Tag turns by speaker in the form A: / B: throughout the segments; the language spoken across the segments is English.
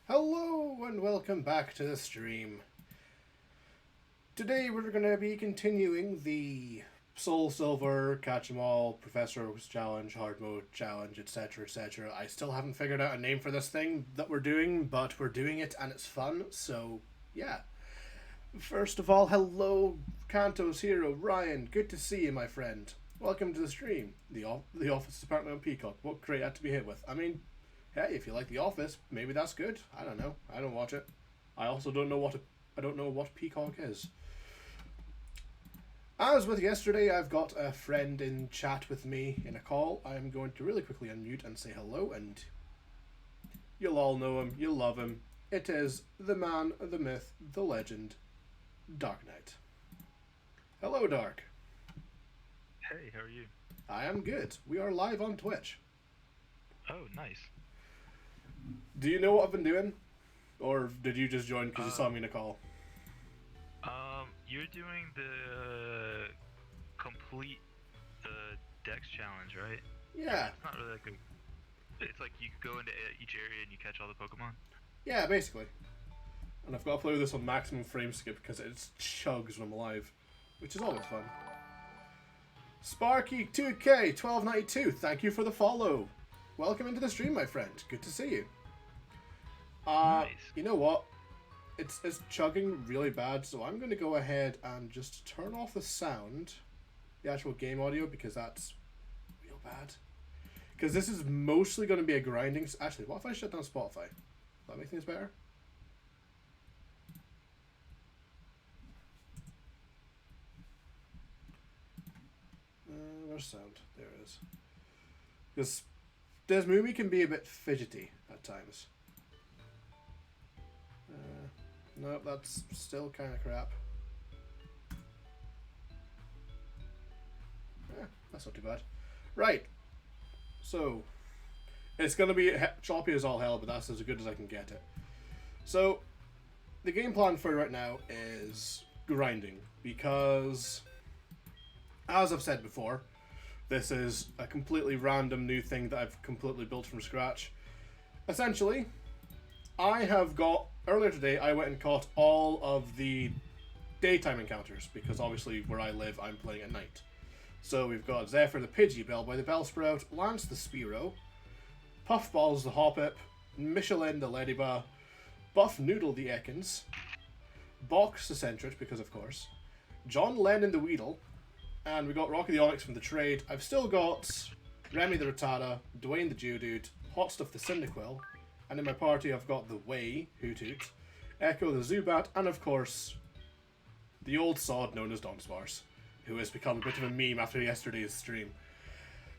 A: Hello and welcome back to the stream. Today we're going to be continuing the SoulSilver, Catch 'em All, Professor Challenge, Hard Mode Challenge, etc. etc. I still haven't figured out a name for this thing that we're doing, but we're doing it and it's fun, so yeah. First of all, hello Kanto's hero, Ryan. Good to see you, my friend. Welcome to the stream. The Office Department on Peacock. What crate had to be hit with? I mean, hey, if you like The Office, maybe that's good. I don't know. I don't watch it. I also don't know what Peacock is. As with yesterday, I've got a friend in chat with me in a call. I'm going to really quickly unmute and say hello, and you'll all know him. You'll love him. It is the man, the myth, the legend, Dark Knight. Hello, Dark.
B: Hey, how are you?
A: I am good. We are live on Twitch.
B: Oh, nice.
A: Do you know what I've been doing? Or did you just join because you saw me in a call?
B: You're doing the complete Dex challenge, right?
A: Yeah.
B: It's not really like it's like you go into each area and you catch all the Pokemon.
A: Yeah, basically. And I've got to play this on maximum frame skip because it chugs when I'm alive, which is always fun. Sparky2K1292, thank you for the follow. Welcome into the stream, my friend. Good to see you.
B: Nice.
A: You know what? It's chugging really bad, so I'm going to go ahead and just turn off the sound, the actual game audio, because that's real bad. Because this is mostly going to be a grinding... Actually, what if I shut down Spotify? Does that make things better? Where's sound? There it is. Because this movie can be a bit fidgety at times. Nope, that's still kind of crap. That's not too bad. Right. So, it's going to be choppy as all hell, but that's as good as I can get it. So, the game plan for right now is grinding, because, as I've said before, this is a completely random new thing that I've completely built from scratch. Essentially, I have got... Earlier today, I went and caught all of the daytime encounters, because obviously where I live, I'm playing at night. So we've got Zephyr the Pidgey, Bellboy the Bellsprout, Lance the Spearow, Puffballs the Hoppip, Michelin the Ladybug, Buff Noodle the Ekans, Box the Sentret, because of course, John Lennon the Weedle, and we got Rocky the Onyx from the trade. I've still got Remy the Rattata, Dwayne the Geodude, Hot Stuff the Cyndaquil, and in my party I've got the Way, Hoothoot, Echo the Zubat, and of course, the old sod known as Dunsparce, who has become a bit of a meme after yesterday's stream.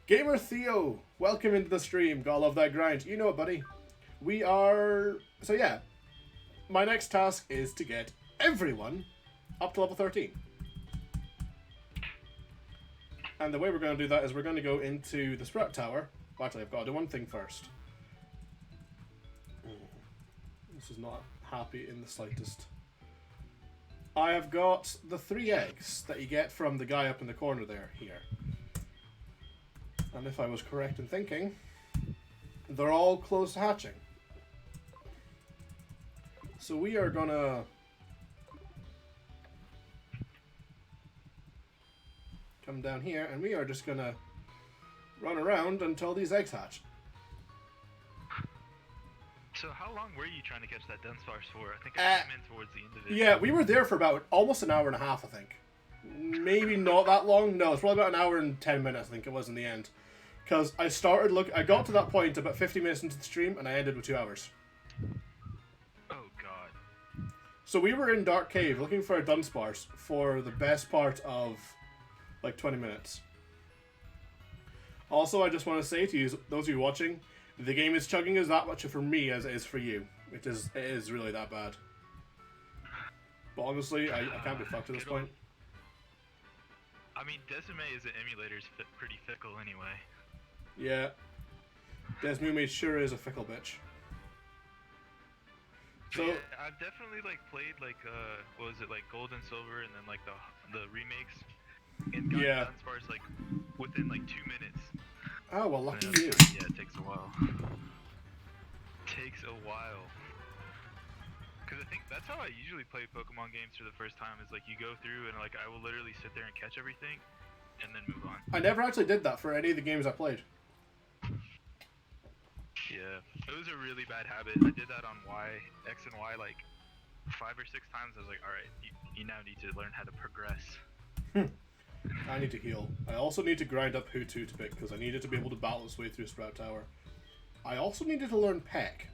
A: Gamer Theo, welcome into the stream. Gotta love that grind. You know it, buddy. We are... So yeah, my next task is to get everyone up to level 13. And the way we're going to do that is we're going to go into the Sprout Tower. Well, actually, I've got to do one thing first. This is not happy in the slightest. I have got the 3 eggs that you get from the guy up in the corner there, here. And if I was correct in thinking, they're all close to hatching. So we are gonna... come down here, and we are just gonna run around until these eggs hatch.
B: So how long were you trying to catch that Dunsparce for? I think I came in towards the end of it.
A: Yeah, we were there for about almost an hour and a half, I think. Maybe not that long. No, it's probably about an hour and 10 minutes, I think it was in the end. Because I got to that point about 50 minutes into the stream, and I ended with 2 hours.
B: Oh god.
A: So we were in Dark Cave looking for a Dunsparce for the best part of like 20 minutes. Also, I just want to say to you, those of you watching, the game is chugging as that much for me as it is for you. It is really that bad. But honestly, I can't be fucked at this point.
B: I mean, Decimate as an emulator is pretty fickle anyway.
A: Yeah. Desmumate sure is a fickle bitch. So
B: yeah, I've definitely like played like what was it, like Gold and Silver, and then like the remakes, and got Dunsparce like within like 2 minutes.
A: Oh well, lucky you.
B: Yeah, it takes a while. Takes a while. Because I think that's how I usually play Pokemon games for the first time. Is like you go through and like I will literally sit there and catch everything, and then move on.
A: I never actually did that for any of the games I played.
B: Yeah, it was a really bad habit. I did that on X and Y like 5 or 6 times. I was like, all right, you now need to learn how to progress.
A: I need to heal. I also need to grind up Hoothoot a bit because I needed to be able to battle its way through Sprout Tower. I also needed to learn Peck.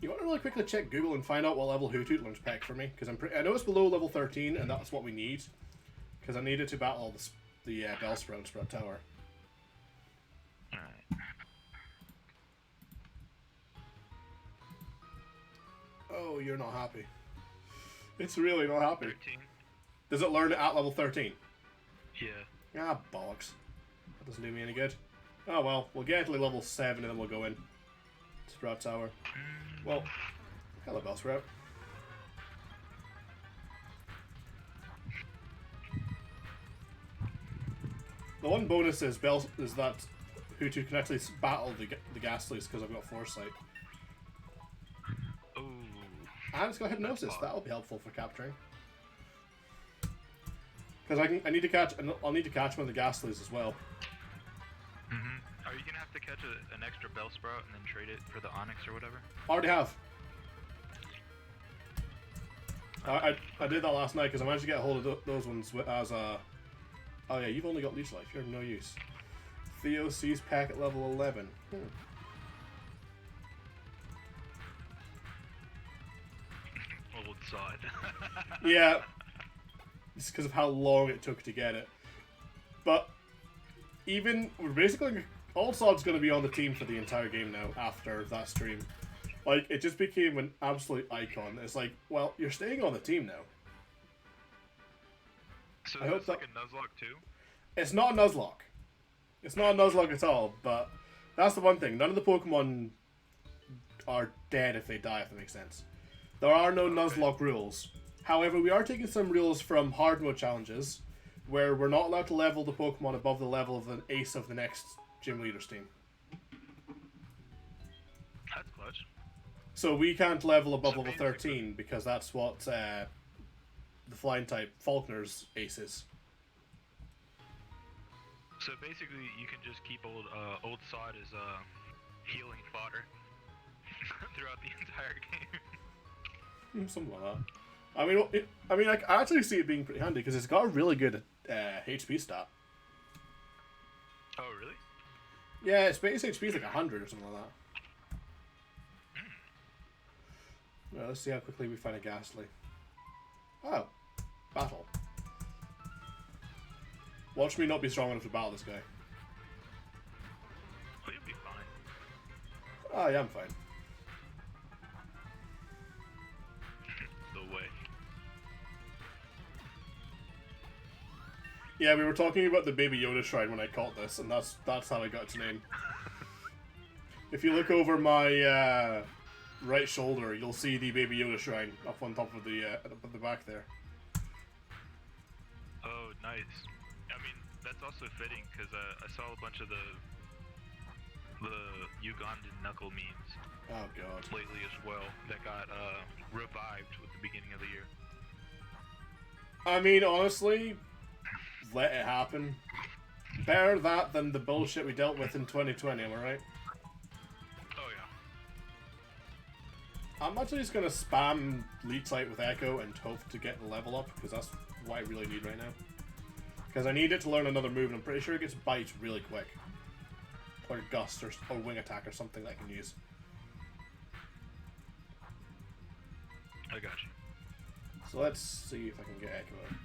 A: You want to really quickly check Google and find out what level Hoothoot learns Peck for me? Because I know it's below level 13 and that's what we need. Because I needed to battle the Bellsprout Sprout Tower.
B: Alright.
A: Oh, you're not happy. It's really not happy.
B: 13?
A: Does it learn it at level 13?
B: Yeah.
A: Ah, bollocks. That doesn't do me any good. Oh well, we'll get to level 7 and then we'll go in. Sprout Tower. Well, hello Bellsprout. The one bonus is that Hoothoot can actually battle the Ghastlies because I've got Foresight.
B: Oh.
A: And it's got Hypnosis. That'll be helpful for capturing. Because I need to catch, and I'll need to catch one of the Ghastlies as well.
B: Are you gonna have to catch an extra Bellsprout and then trade it for the Onyx or whatever?
A: Already have. I did that last night because I managed to get a hold of those ones as a. Oh yeah, you've only got Leech Life. You're of no use. Theo sees Peck at level 11.
B: Old sod.
A: Yeah. It's because of how long it took to get it. But even we're basically Old Sod's going to be on the team for the entire game now after that stream. Like it just became an absolute icon. It's like, well, you're staying on the team now.
B: So
A: I hope
B: it's like a Nuzlocke too?
A: It's not a Nuzlocke. It's not a Nuzlocke at all, but that's the one thing. None of the Pokemon are dead if they die, if that makes sense. There are no Nuzlocke rules. However, we are taking some rules from hard mode challenges, where we're not allowed to level the Pokemon above the level of the ace of the next gym leader's team.
B: That's clutch.
A: So we can't level above level 13 because that's what the flying type Faulkner's ace is.
B: So basically, you can just keep old sod as healing fodder throughout the entire game.
A: Something like that. I actually see it being pretty handy because it's got a really good HP stat.
B: Oh, really?
A: Yeah, its base HP is like 100 or something like that. Well, let's see how quickly we find a Ghastly. Oh, battle. Watch me not be strong enough to battle this guy.
B: Well, you'll be fine.
A: Oh, yeah, I'm fine.
B: No way.
A: Yeah, we were talking about the Baby Yoda shrine when I caught this, and that's how I got its name. If you look over my right shoulder, you'll see the Baby Yoda shrine up on top of the at the back there.
B: Oh, nice. I mean, that's also fitting because I saw a bunch of the Ugandan knuckle memes.
A: Oh god.
B: Lately as well that got revived with the beginning of the year.
A: I mean, honestly, let it happen. Better that than the bullshit we dealt with in 2020, am I right?
B: Oh yeah.
A: I'm actually just gonna spam Leech Light with Echo and hope to get the level up, because that's what I really need right now. Because I need it to learn another move, and I'm pretty sure it gets Bite really quick. Or Gust, or Wing Attack, or something that I can use.
B: I got you.
A: So let's see if I can get Echo out.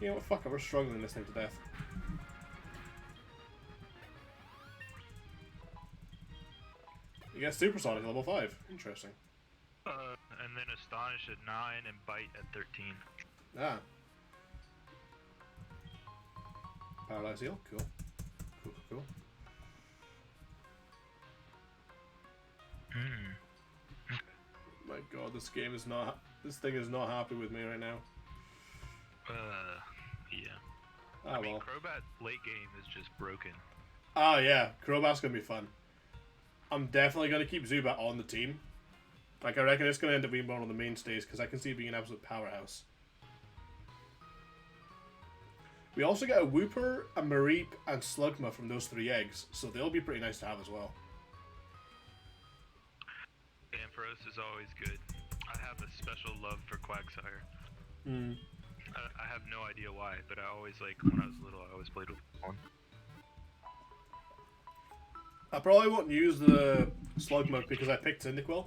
A: You know what, fuck it, we're struggling this thing to death. You get Supersonic at level 5. Interesting.
B: And then Astonish at 9 and Bite at 13.
A: Ah. Paralyze Heal, cool. Cool. My god, this thing is not happy with me right now.
B: Yeah.
A: Ah,
B: I mean,
A: well.
B: Crobat late game is just broken.
A: Ah, yeah, Crobat's gonna be fun. I'm definitely gonna keep Zubat on the team. Like, I reckon it's going to end up being one of the mainstays, because I can see it being an absolute powerhouse. We also get a Wooper, a Mareep, and Slugma from those 3 eggs, so they'll be pretty nice to have as well.
B: Ampharos is always good. I have a special love for Quagsire.
A: Hmm.
B: I have no idea why, but I always, like, when I was little, I always played with one.
A: I probably won't use the Slugma because I picked Cyndaquil.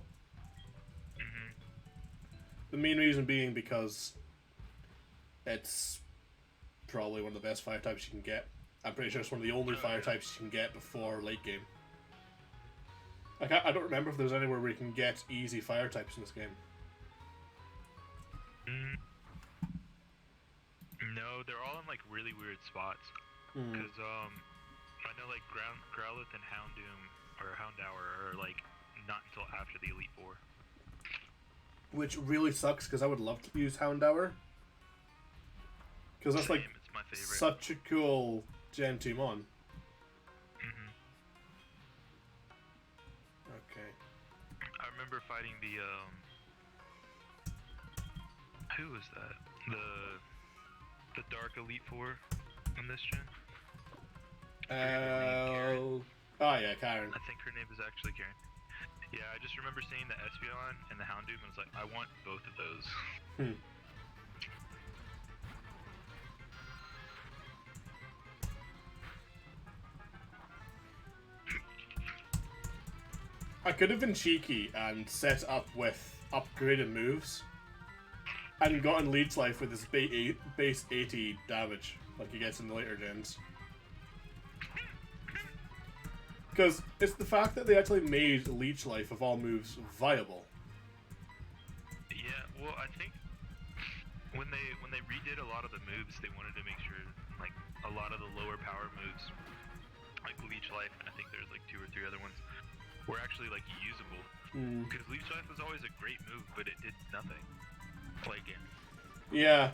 A: The main reason being because it's probably one of the best fire types you can get. I'm pretty sure it's one of the only fire types you can get before late game. Like, I don't remember if there's anywhere where you can get easy fire types in this game.
B: No, they're all in like really weird spots. Because I know like Growlithe and Houndoom or Houndour are like not until after the Elite Four.
A: Which really sucks because I would love to use Houndour. Because that's like
B: It's my favorite.
A: such a cool Gen 2 mon. Okay.
B: I remember fighting the who was that? The Dark Elite Four in this gen.
A: Oh yeah, Karen.
B: I think her name is actually Karen. Yeah, I just remember seeing the Espeon and the Houndoom and was like, I want both of those.
A: I could have been cheeky and set up with upgraded moves and gotten Leech Life with his base 80 damage like he gets in the later gens. Because it's the fact that they actually made Leech Life of all moves viable.
B: Yeah, well, I think when they redid a lot of the moves, they wanted to make sure like a lot of the lower power moves, like Leech Life, and I think there's like 2 or 3 other ones, were actually like usable. Because Leech Life was always a great move, but it did nothing. Like it.
A: Yeah.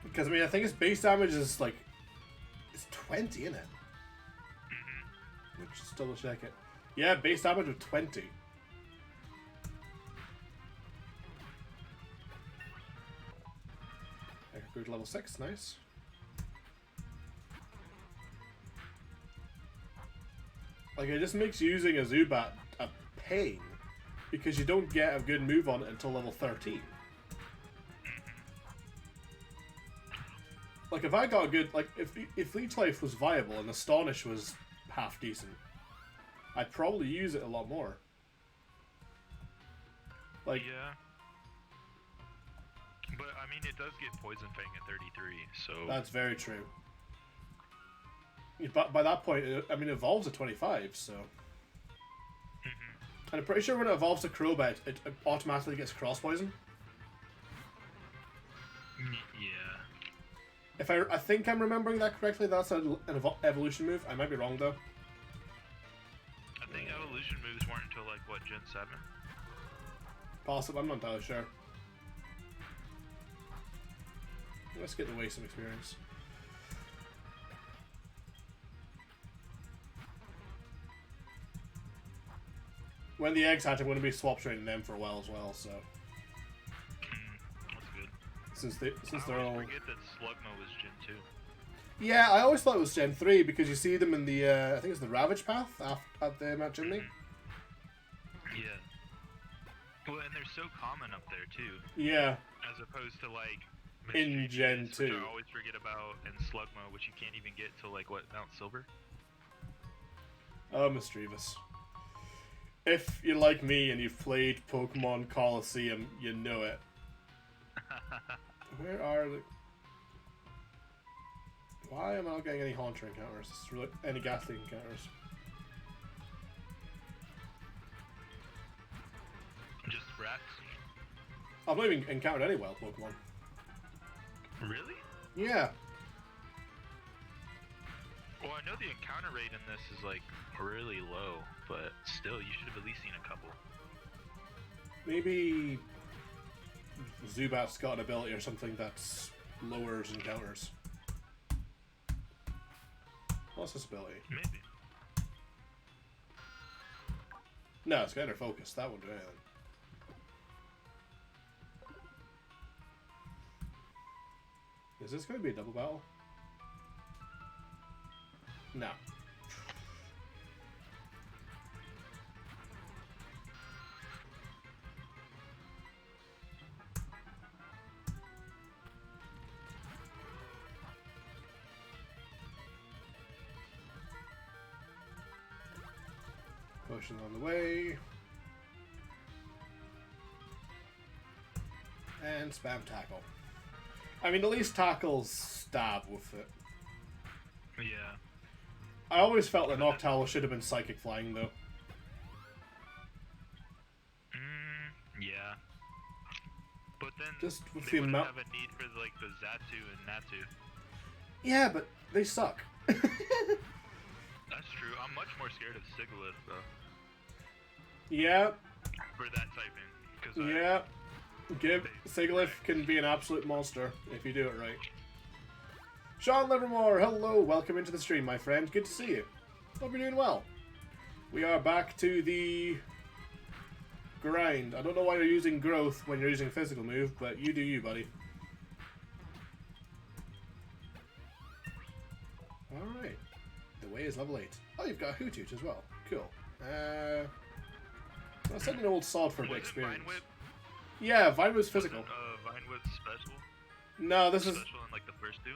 A: Because I mean, I think its base damage is like it's 20, isn't it? Let's just double check it. Yeah, base damage of 20. I could go to level 6, nice. Like, it just makes using a Zubat a pain, because you don't get a good move on it until level 13. Like, if I got a good, like, if Leech Life was viable and Astonish was half decent, I'd probably use it a lot more. Like,
B: yeah. But I mean, it does get Poison Fang at 33, so
A: that's very true. But by that point, I mean, it evolves at 25, so. And I'm pretty sure when it evolves to Crobat, it automatically gets Cross Poison.
B: Yeah.
A: If I think I'm remembering that correctly, that's an evolution move. I might be wrong though.
B: I think evolution moves weren't until like what, Gen 7?
A: Possible, I'm not entirely sure. Let's get away some experience. When the eggs hatch, I'm going to be swap trading them for a while as well. So
B: That's good.
A: since
B: I
A: they're all.
B: always forget that Slugma was Gen 2.
A: Yeah, I always thought it was Gen 3 because you see them in the I think it's the Ravage Path at the Mount Chimney.
B: Yeah. Well, and they're so common up there too.
A: Yeah.
B: As opposed to like
A: In Gen
B: Mischievous,
A: 2.
B: which I always forget about, and Slugma, which you can't even get till like what, Mount Silver?
A: Oh, Mischievous. If you're like me and you've played Pokemon Coliseum, you know it. Where are the... Why am I not getting any Haunter encounters? Really... Any Ghastly encounters?
B: Just rats?
A: I've not even encountered any wild Pokemon.
B: Really?
A: Yeah.
B: Well, I know the encounter rate in this is like really low, but still, you should have at least seen a couple.
A: Maybe Zubat's got an ability or something that lowers encounters. What's this ability?
B: Maybe.
A: No, it's got her focus. That won't do anything. Is this going to be a double battle? No. Potion on the way. And spam tackle. I mean, at least tackles stab with it.
B: Yeah.
A: I always felt that Noctowl should have been psychic flying, though.
B: Yeah. But then
A: Just with
B: they
A: the
B: wouldn't
A: amount.
B: have a need for like the Zatu and Natu.
A: Yeah, but they suck.
B: That's true. I'm much more scared of Sigilyph though.
A: Yeah.
B: For that typing. Cause
A: Yeah. Sigilyph can be an absolute monster if you do it right. Sean Livermore, hello, welcome into the stream, my friend. Good to see you. Hope you're doing well. We are back to the grind. I don't know why you're using growth when you're using a physical move, but you do you, buddy. Alright. The way is level 8. Oh, you've got a Hoothoot as well. Cool. I'll send an old sword for a bit of experience.
B: Vine Whip?
A: Yeah, Vine was physical.
B: Vine Whip special?
A: No, this is...
B: Special in like the first two?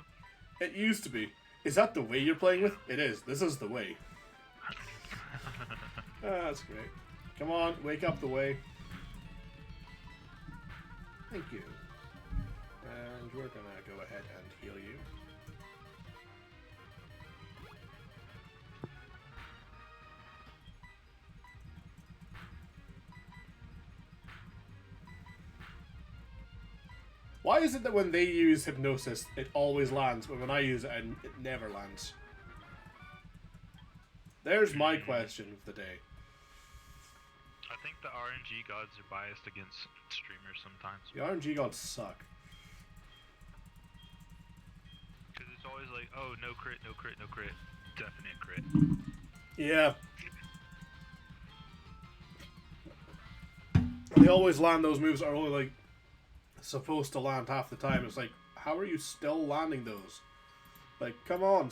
A: It used to be. Is that the way you're playing with? It is. This is the way. That's great. Come on, wake up the way. Thank you. And we're gonna go ahead and heal you. Why is it that when they use hypnosis, it always lands, but when I use it, it never lands? There's my question of the day.
B: I think the RNG gods are biased against streamers sometimes.
A: The RNG gods suck.
B: Because it's always like, oh, no crit, no crit, no crit. Definite crit.
A: Yeah. They always land those moves that are only like supposed to land half the time. It's like, how are you still landing those? Like, come on.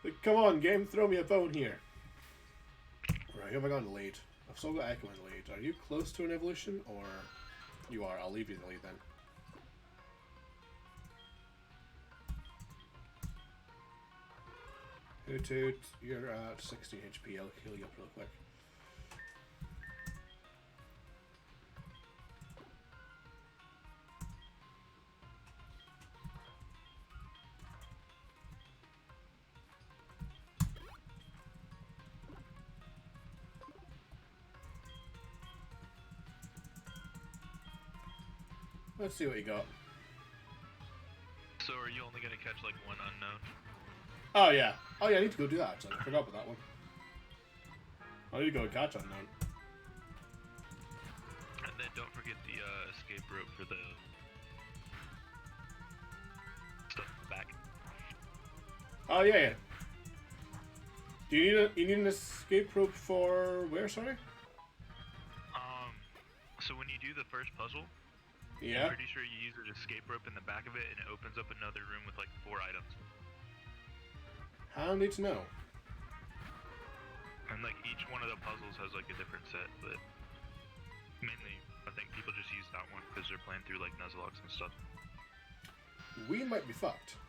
A: Like, come on, game, throw me a bone here. Right, who have I got in the lead? I've still got Echo in the lead. Are you close to an evolution, or you are? I'll leave you in the lead then. Hoot, you're at 60 HP. I'll heal you up real quick. Let's see what you got.
B: So are you only going to catch like one unknown?
A: Oh yeah. Oh yeah, I need to go do that actually. I forgot about that one. I need to go and catch unknown.
B: And then don't forget the escape rope for the stuff in the back.
A: Oh yeah, yeah. Do you need an escape rope for where, sorry?
B: So when you do the first puzzle,
A: Yeah.
B: I'm pretty sure you use an escape rope in the back of it and it opens up another room with like 4 items.
A: Handy to know.
B: And like each one of the puzzles has like a different set, but mainly I think people just use that one because they're playing through like Nuzlocke and stuff.
A: We might be fucked.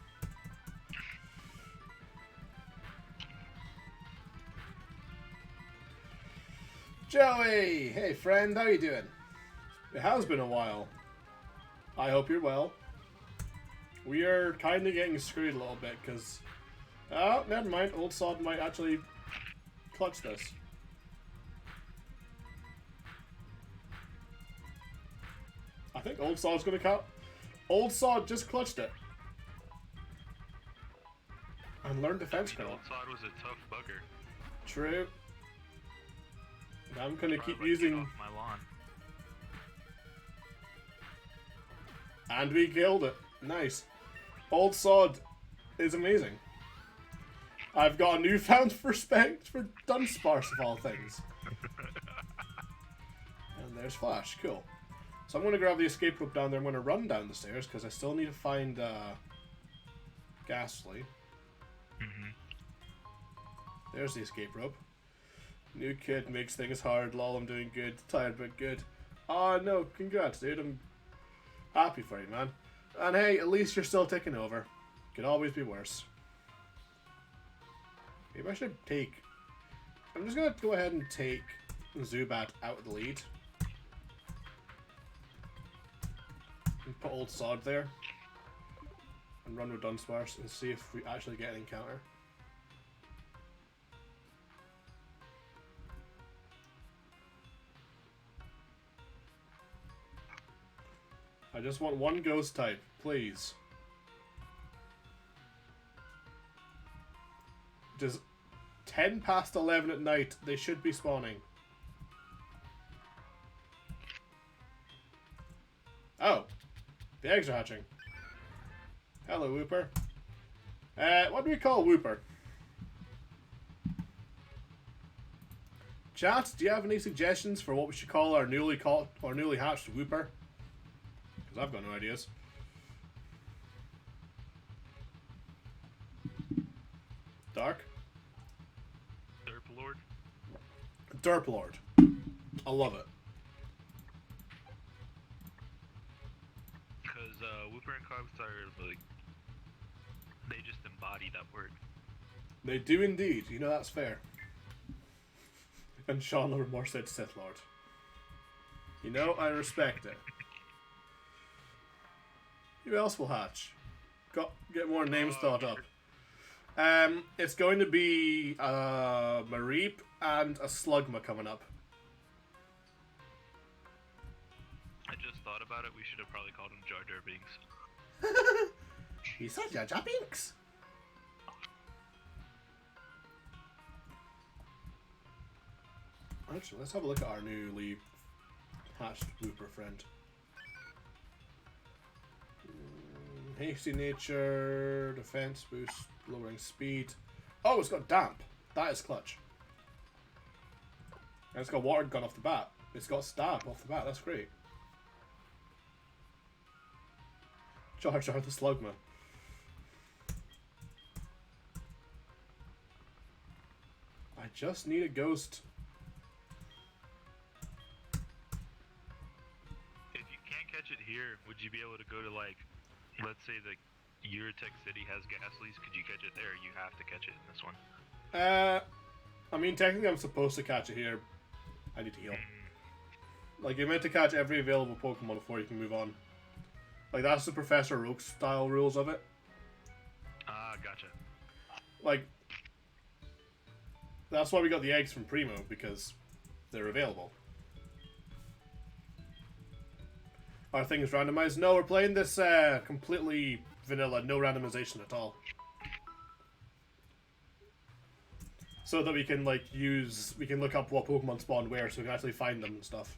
A: Joey! Hey friend, how you doing? It has been a while. I hope you're well. We are kind of getting screwed a little bit because... Oh, never mind. Old Sod might actually clutch this. I think Old Sod's going to count. Old Sod just clutched it. And learned defense curl.
B: Old Sod was a tough bugger.
A: True. I'm going to keep
B: Like,
A: using...
B: get off my lawn.
A: And we killed it. Nice. Old Sod is amazing. I've got a newfound respect for Dunsparce of all things. And there's Flash. Cool. So I'm going to grab the escape rope down there. I'm going to run down the stairs because I still need to find Ghastly. There's the escape rope. New kid makes things hard. Lol, I'm doing good. Tired but good. Oh no, congrats, dude. I'm happy for you, man. And hey, at least you're still ticking over. Could always be worse. Maybe I should take... I'm just going to go ahead and take Zubat out of the lead. And put Old Sod there. And run with Dunsparce and see if we actually get an encounter. I just want one ghost type, please. It is 10 past 11 at night. They should be spawning. Oh. The eggs are hatching. Hello, Wooper. What do we call Wooper? Chat, do you have any suggestions for what we should call our newly hatched Wooper? Because I've got no ideas. Dark?
B: Derplord.
A: Derplord. I love it.
B: Because Wooper and Cogstar, like, they just embody that word.
A: They do indeed. You know, that's fair. And Sean Livermore said Sith Lord. You know, I respect it. Who else will hatch? Get more names thought up. It's going to be Mareep and a Slugma coming up.
B: I just thought about it. We should have probably called him Jar Jar Binks.
A: He said Jar Jar Binks. Actually, let's have a look at our newly hatched Wooper friend. Hasty nature, defense boost, lowering speed. Oh, it's got damp. That is clutch. And it's got water gun off the bat. It's got stab off the bat. That's great. Jar Jar the Slugma. I just need a ghost.
B: If you can't catch it here, would you be able to go to, like, let's say the Eurotech City has Ghastlies, could you catch it there? You have to catch it in this one.
A: I mean, technically I'm supposed to catch it here. I need to heal. Like, you're meant to catch every available Pokemon before you can move on. Like, that's the Professor Oak style rules of it.
B: Ah, gotcha.
A: Like, that's why we got the eggs from Primo, because they're available. Are things randomized? No, we're playing this completely vanilla, no randomization at all. So that we can, like, we can look up what Pokemon spawn where, so we can actually find them and stuff.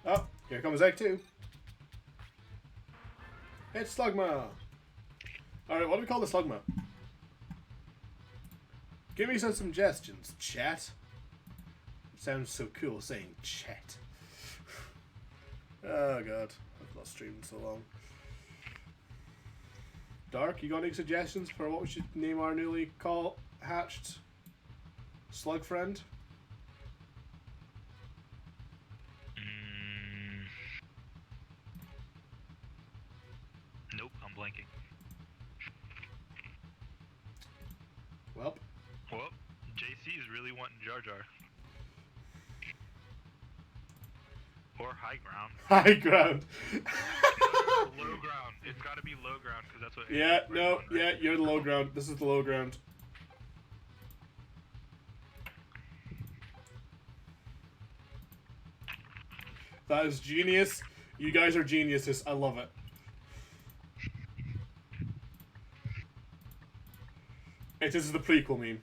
A: Oh, here comes Egg 2. It's Slugma! Alright, what do we call the Slugma? Give me some suggestions, chat. It sounds so cool saying chat. Oh god, I've not streamed so long. Dark, you got any suggestions for what we should name our newly hatched slug friend?
B: Nope, I'm blanking.
A: Well,
B: JC is really wanting Jar Jar. Or High Ground.
A: high ground.
B: Low ground. It's gotta be low ground, because that's what...
A: Yeah, no, yeah, you're the low ground. This is the low ground. That is genius. You guys are geniuses. I love it. It is the prequel meme.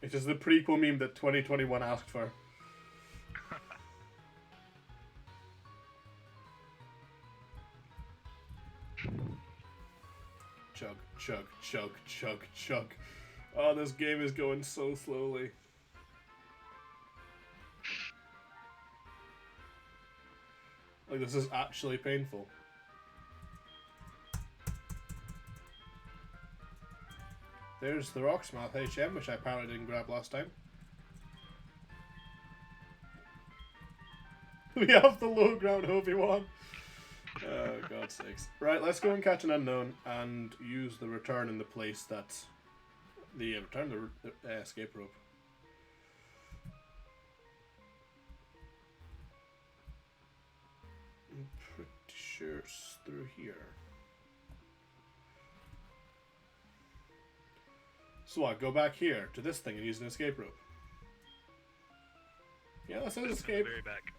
A: It is the prequel meme that 2021 asked for. Chug, chug, chug, chug, chug. Oh, this game is going so slowly. Like, this is actually painful. There's the Rocksmith HM, which I apparently didn't grab last time. We have the low ground Obi-Wan. Oh, God's sakes. Right, let's go and catch an unknown and use the return in the place that's... return the escape rope. I'm pretty sure it's through here. So what, go back here to this thing and use an escape rope? Yeah, that says escape.
B: Very back.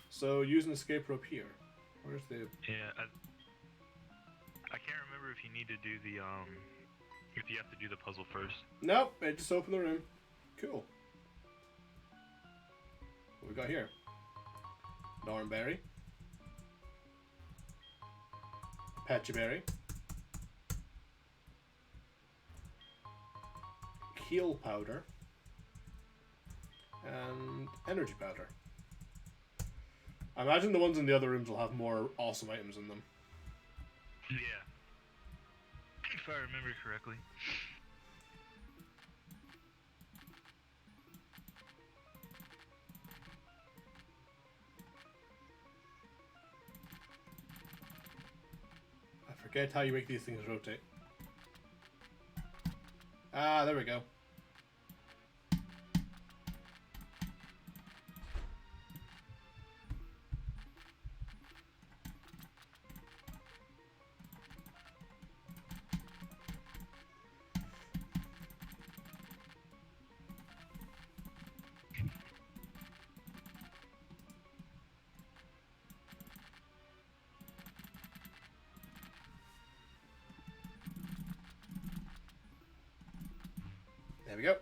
A: So use an escape rope here. Where's the...
B: Yeah, I can't remember if you need to do the, if you have to do the puzzle first.
A: Nope, it just opened the room. Cool. What we got here? Nornberry. Patchyberry. Heal powder. And energy powder. I imagine the ones in the other rooms will have more awesome items in them.
B: Yeah. If I remember correctly.
A: I forget how you make these things rotate. Ah, there we go. There we go.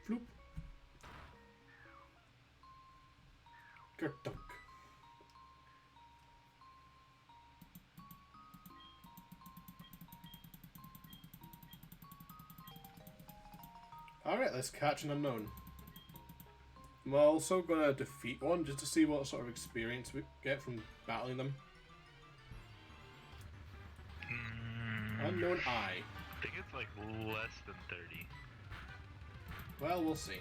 A: Floop. Kertunk. Alright, let's catch an unknown. I'm also gonna defeat one just to see what sort of experience we get from battling them. Unknown Eye.
B: I think it's like less than 30.
A: Well, we'll see.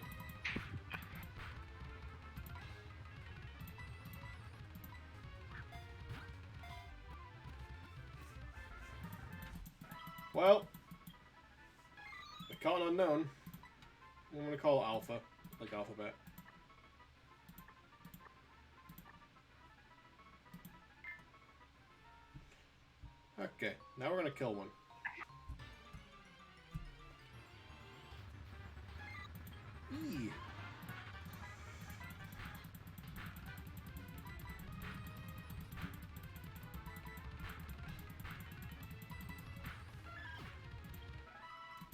A: Well, we caught an unknown. I'm gonna call it Alpha, like alphabet. Okay, now we're gonna kill one. E.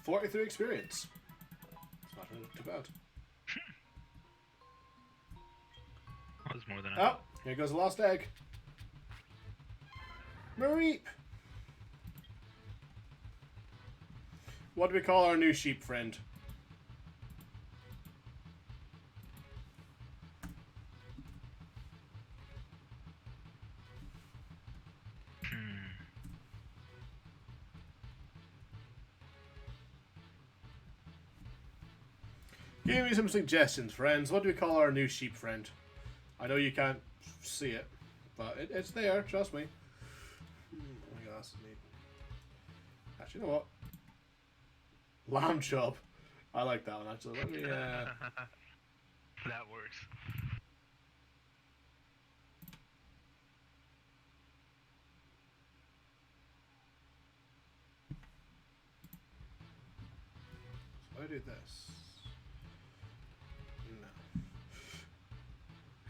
A: $43 experience. It's not too bad.
B: That was more than I
A: Oh,
B: thought.
A: here goes the lost egg. Mareep. What do we call our new sheep friend? Give me some suggestions, friends. What do we call our new sheep friend? I know you can't see it, but it's there, trust me. My glasses need... Actually, you know what? Lamb chop. I like that one, actually. Let me,
B: That works.
A: So I do this. No.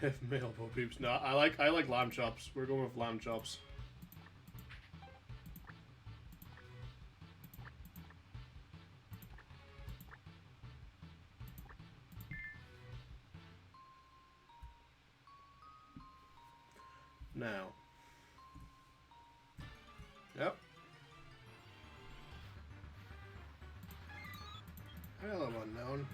A: If male bo peeps. No, I like lamb chops. We're going with lamb chops. Now, Yep. Hello, unknown.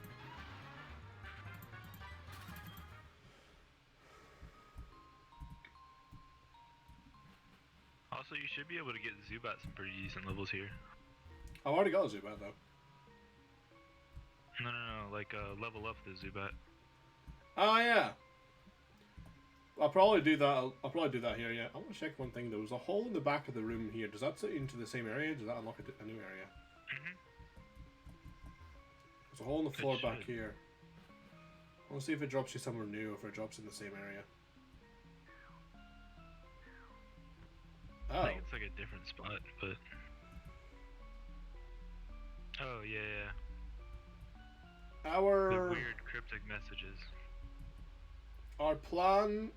B: Also, you should be able to get Zubat some pretty decent levels here.
A: I've already got a Zubat though.
B: No, like level up the Zubat.
A: Oh yeah. I'll probably do that. I'll probably do that here. Yeah. I want to check one thing. There was a hole in the back of the room here. Does that sit into the same area? Does that unlock a new area? There's a hole in the floor back here. I want to see if it drops you somewhere new, or if it drops in the same area. Oh.
B: I think it's like a different spot, but. Oh yeah. The weird cryptic messages.
A: Our plan.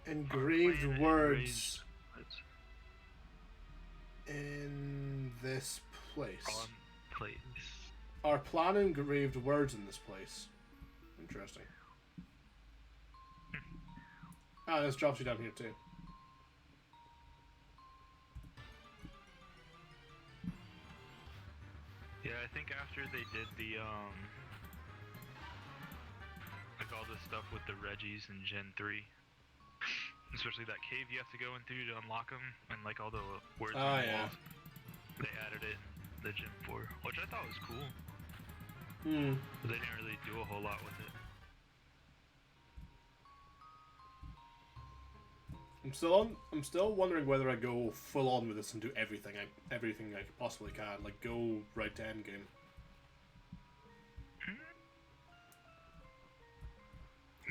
A: Engraved words in this place.
B: On place.
A: Our plan engraved words in this place. Interesting. Ah, this drops you down here too.
B: Yeah, I think after they did the like all this stuff with the Reggies in Gen 3, especially that cave you have to go in through to unlock them, and like all the words on the walls, they added it in the Gen 4, which I thought was cool. But they didn't really do a whole lot with it.
A: I'm still wondering whether I go full on with this and do everything I possibly can, like go right to endgame.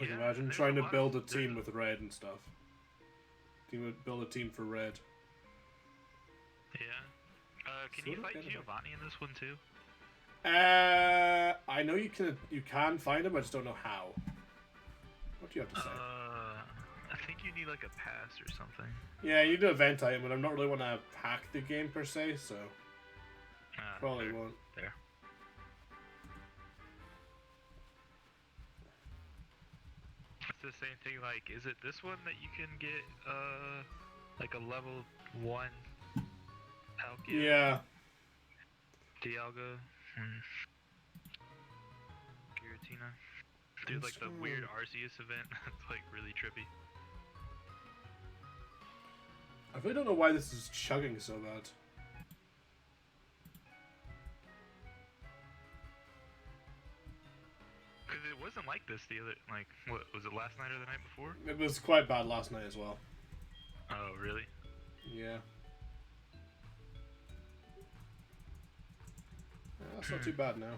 A: Like imagine trying to build a team with red and stuff. Build a team for red.
B: Yeah. Can you fight Giovanni in this one too?
A: I know you can find him, I just don't know how. What do you have to say?
B: I think you need like a pass or something.
A: Yeah, you do event item, but I'm not really want to hack the game per se, so probably won't.
B: There. It's the same thing. Like, is it this one that you can get like a level 1 Palkia?
A: Yeah.
B: Dialga. Giratina. Dude, like the weird Arceus event. It's like really trippy.
A: I really don't know why this is chugging so bad.
B: Because it wasn't like this the other, like, what, was it last night or the night before?
A: It was quite bad last night as well.
B: Oh, really?
A: Yeah. That's not too bad now.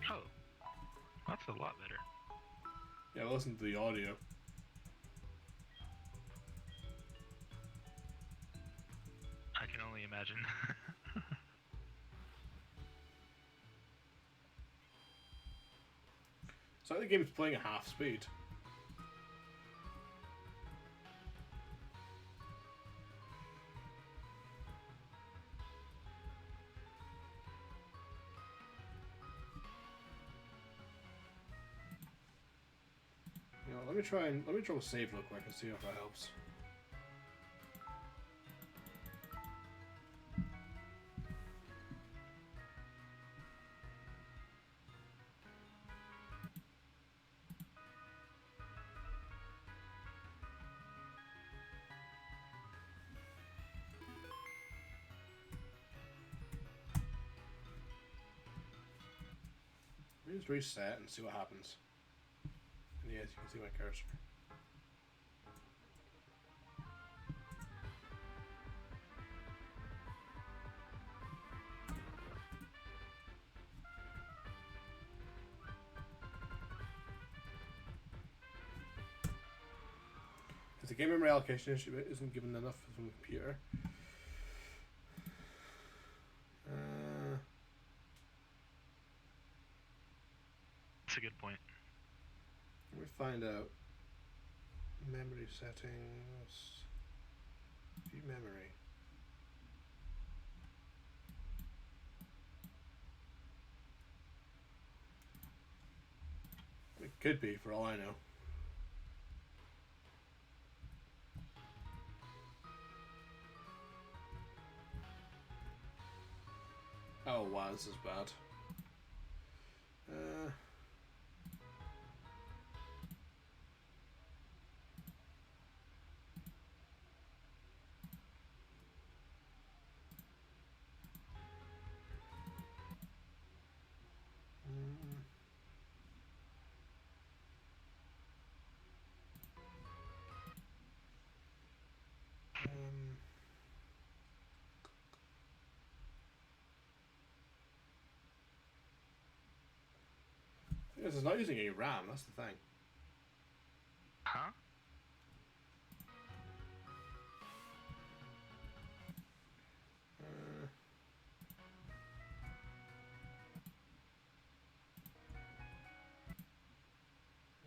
B: Oh. That's a lot better.
A: Yeah, listen to the audio.
B: I can only imagine.
A: It's like the game's playing at half speed. You know, let me try a save real quick and see if that helps. Let me just reset and see what happens. And yes, you can see my cursor. Because the game memory allocation issue isn't given enough from the computer.
B: That's a good point.
A: Let me find out. Memory settings. View memory. Could be, for all I know. Oh wow, this is bad. This is not using any RAM, that's the thing.
B: Huh?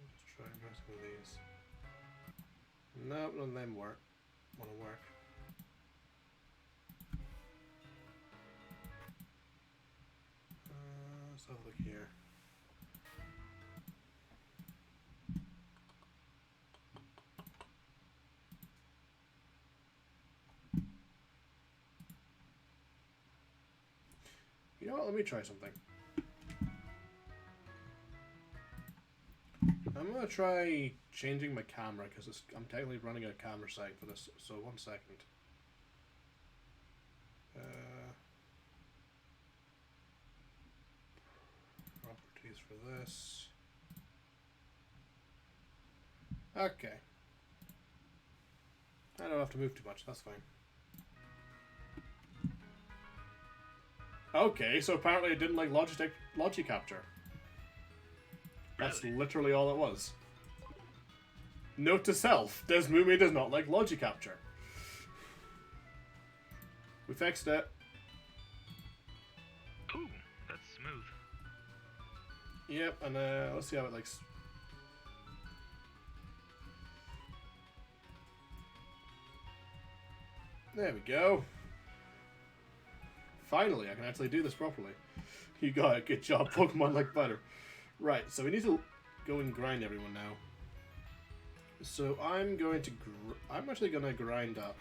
A: Just try and press one of these. Nope, none of them work. Want to work. Let's have a look here. You know what? Let me try something. I'm gonna try changing my camera because I'm technically running a camera site for this. So 1 second. Properties for this. Okay. I don't have to move too much. That's fine. Okay, so apparently it didn't like Logi Capture. That's
B: Really?
A: literally all it was. Note to self, Desmumi does not like Logi Capture. We fixed it.
B: Ooh, that's smooth.
A: Yep, and let's see how it likes. There we go. Finally, I can actually do this properly. You got it. Good job, Pokemon like butter. Right, so we need to go and grind everyone now. So I'm going to... I'm actually going to grind up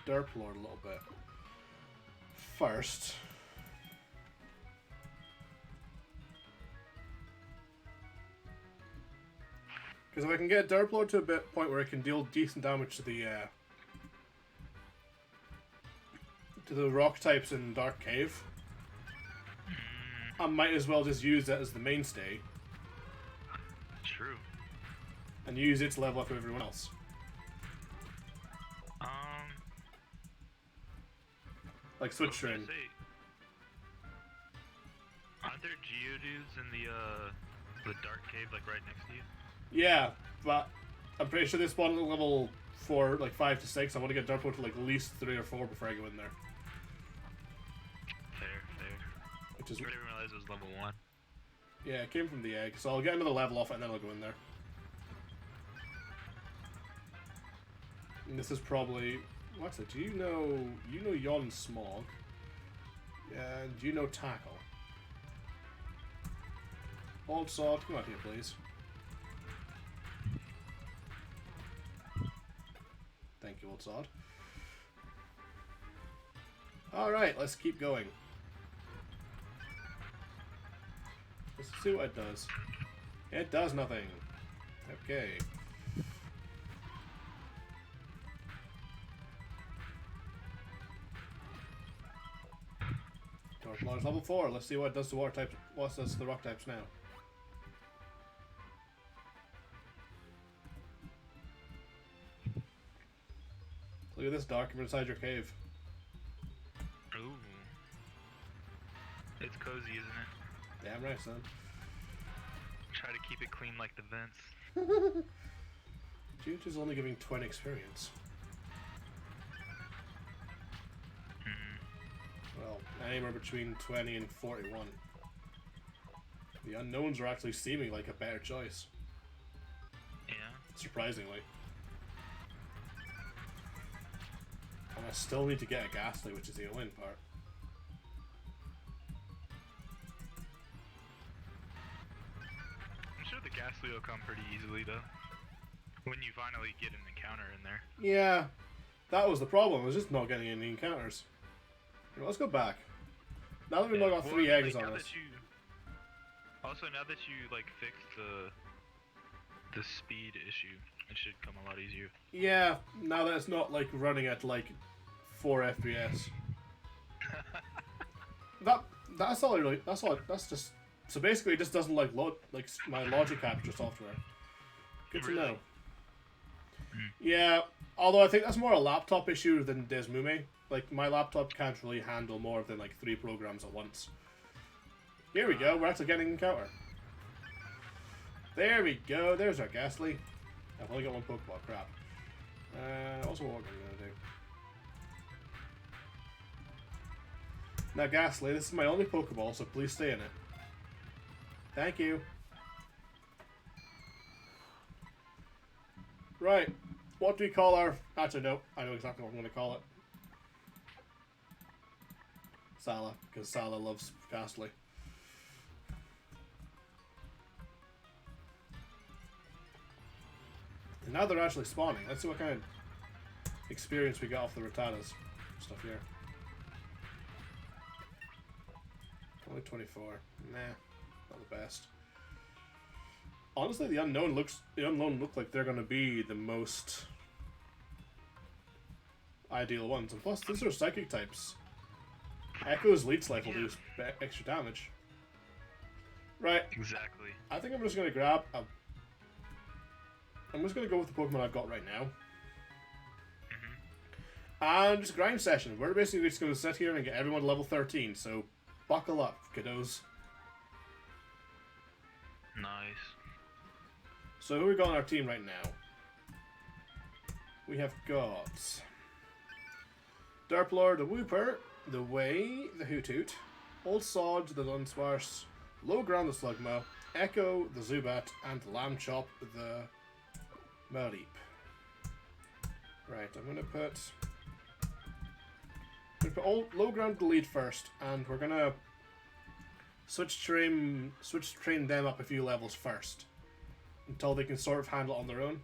A: Derplord a little bit. First. Because if I can get Derplord to a point where it can deal decent damage to the rock types in Dark Cave, I might as well just use that as the mainstay.
B: True.
A: And use it to level up everyone else. Like Switch Train.
B: Aren't there Geodudes in the Dark Cave, like right next to you?
A: Yeah, but I'm pretty sure they spawn at level 4, like 5 to 6. I want to get Derplord to like at least 3 or 4 before I go in there.
B: Fair.
A: Which is...
B: I didn't realize it was level 1.
A: Yeah, it came from the egg, so I'll get another level off it and then I'll go in there. And this is probably... What's it? Do you know... You know Yon Smog. And do you know Tackle? Old Sod, come out here, please. Thank you, Old Sod. Alright, let's keep going. Let's see what it does. It does nothing. Okay. Dark level 4. Let's see what it does to water types. What does to the rock types now? Look at this document inside your cave.
B: Ooh. It's cozy, isn't it?
A: Damn right, son.
B: Try to keep it clean like the vents.
A: Jude is only giving 20 experience. Well, anywhere between 20 and 41. The unknowns are actually seeming like a better choice.
B: Yeah.
A: Surprisingly. And I still need to get a Ghastly, which is the annoying part.
B: Ghastly will come pretty easily though. When you finally get an encounter in there.
A: Yeah, that was the problem. I was just not getting any encounters. Here, let's go back. Now that we've got 3 eggs on us.
B: Also, now that you like fixed the speed issue, it should come a lot easier.
A: Yeah, now that it's not like running at like 4 FPS. That's all I really. That's just. So basically, it just doesn't like load like my logic capture software. Good to know. Yeah, although I think that's more a laptop issue than Desmume. Like, my laptop can't really handle more than like 3 programs at once. Here we go, we're actually getting an encounter. There we go, there's our Ghastly. I've only got 1 Pokeball, crap. Also what am I gonna do? Now Ghastly, this is my only Pokeball, so please stay in it. Thank you. Right. What do we call our... Actually, no. I know exactly what I'm going to call it. Sala. Because Sala loves Ghastly. And now they're actually spawning. Let's see what kind of experience we got off the Rattatas stuff here. Only 24. Nah. Not the best. Honestly, the unknown look like they're gonna be the most ideal ones, and plus these are psychic types. Echo's leech life will do extra damage. Right.
B: Exactly.
A: I think I'm just gonna grab a. I'm just gonna go with the Pokemon I've got right now. And just grind session. We're basically just gonna sit here and get everyone to level 13. So buckle up, kiddos.
B: Nice.
A: So who we got on our team right now? We have got Derplord, the Wooper, the Way, the Hoothoot, Old Sod, the Dunsparce, Lowground, the Slugma, Echo, the Zubat, and Lambchop, the Mareep. Right, I'm gonna put Lowground the lead first, and we're gonna switch train them up a few levels first. Until they can sort of handle it on their own.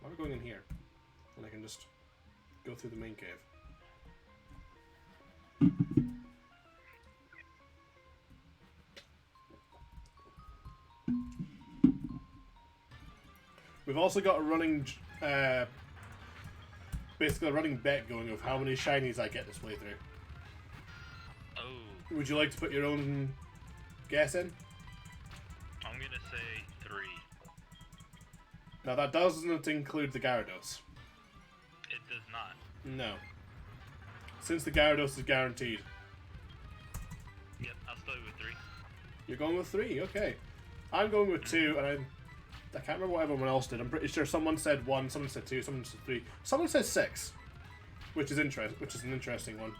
A: Why are we going in here? And I can just go through the main cave. We've also got a running, basically a running bet going of how many shinies I get this playthrough.
B: Oh.
A: Would you like to put your own guess in?
B: I'm gonna say 3.
A: Now that doesn't include the Gyarados.
B: It does not.
A: No. Since the Gyarados is guaranteed.
B: Yep, I'll start with 3.
A: You're going with 3, okay. I'm going with 2, and I can't remember what everyone else did. I'm pretty sure someone said 1, someone said 2, someone said 3, someone said 6, which is an interesting one.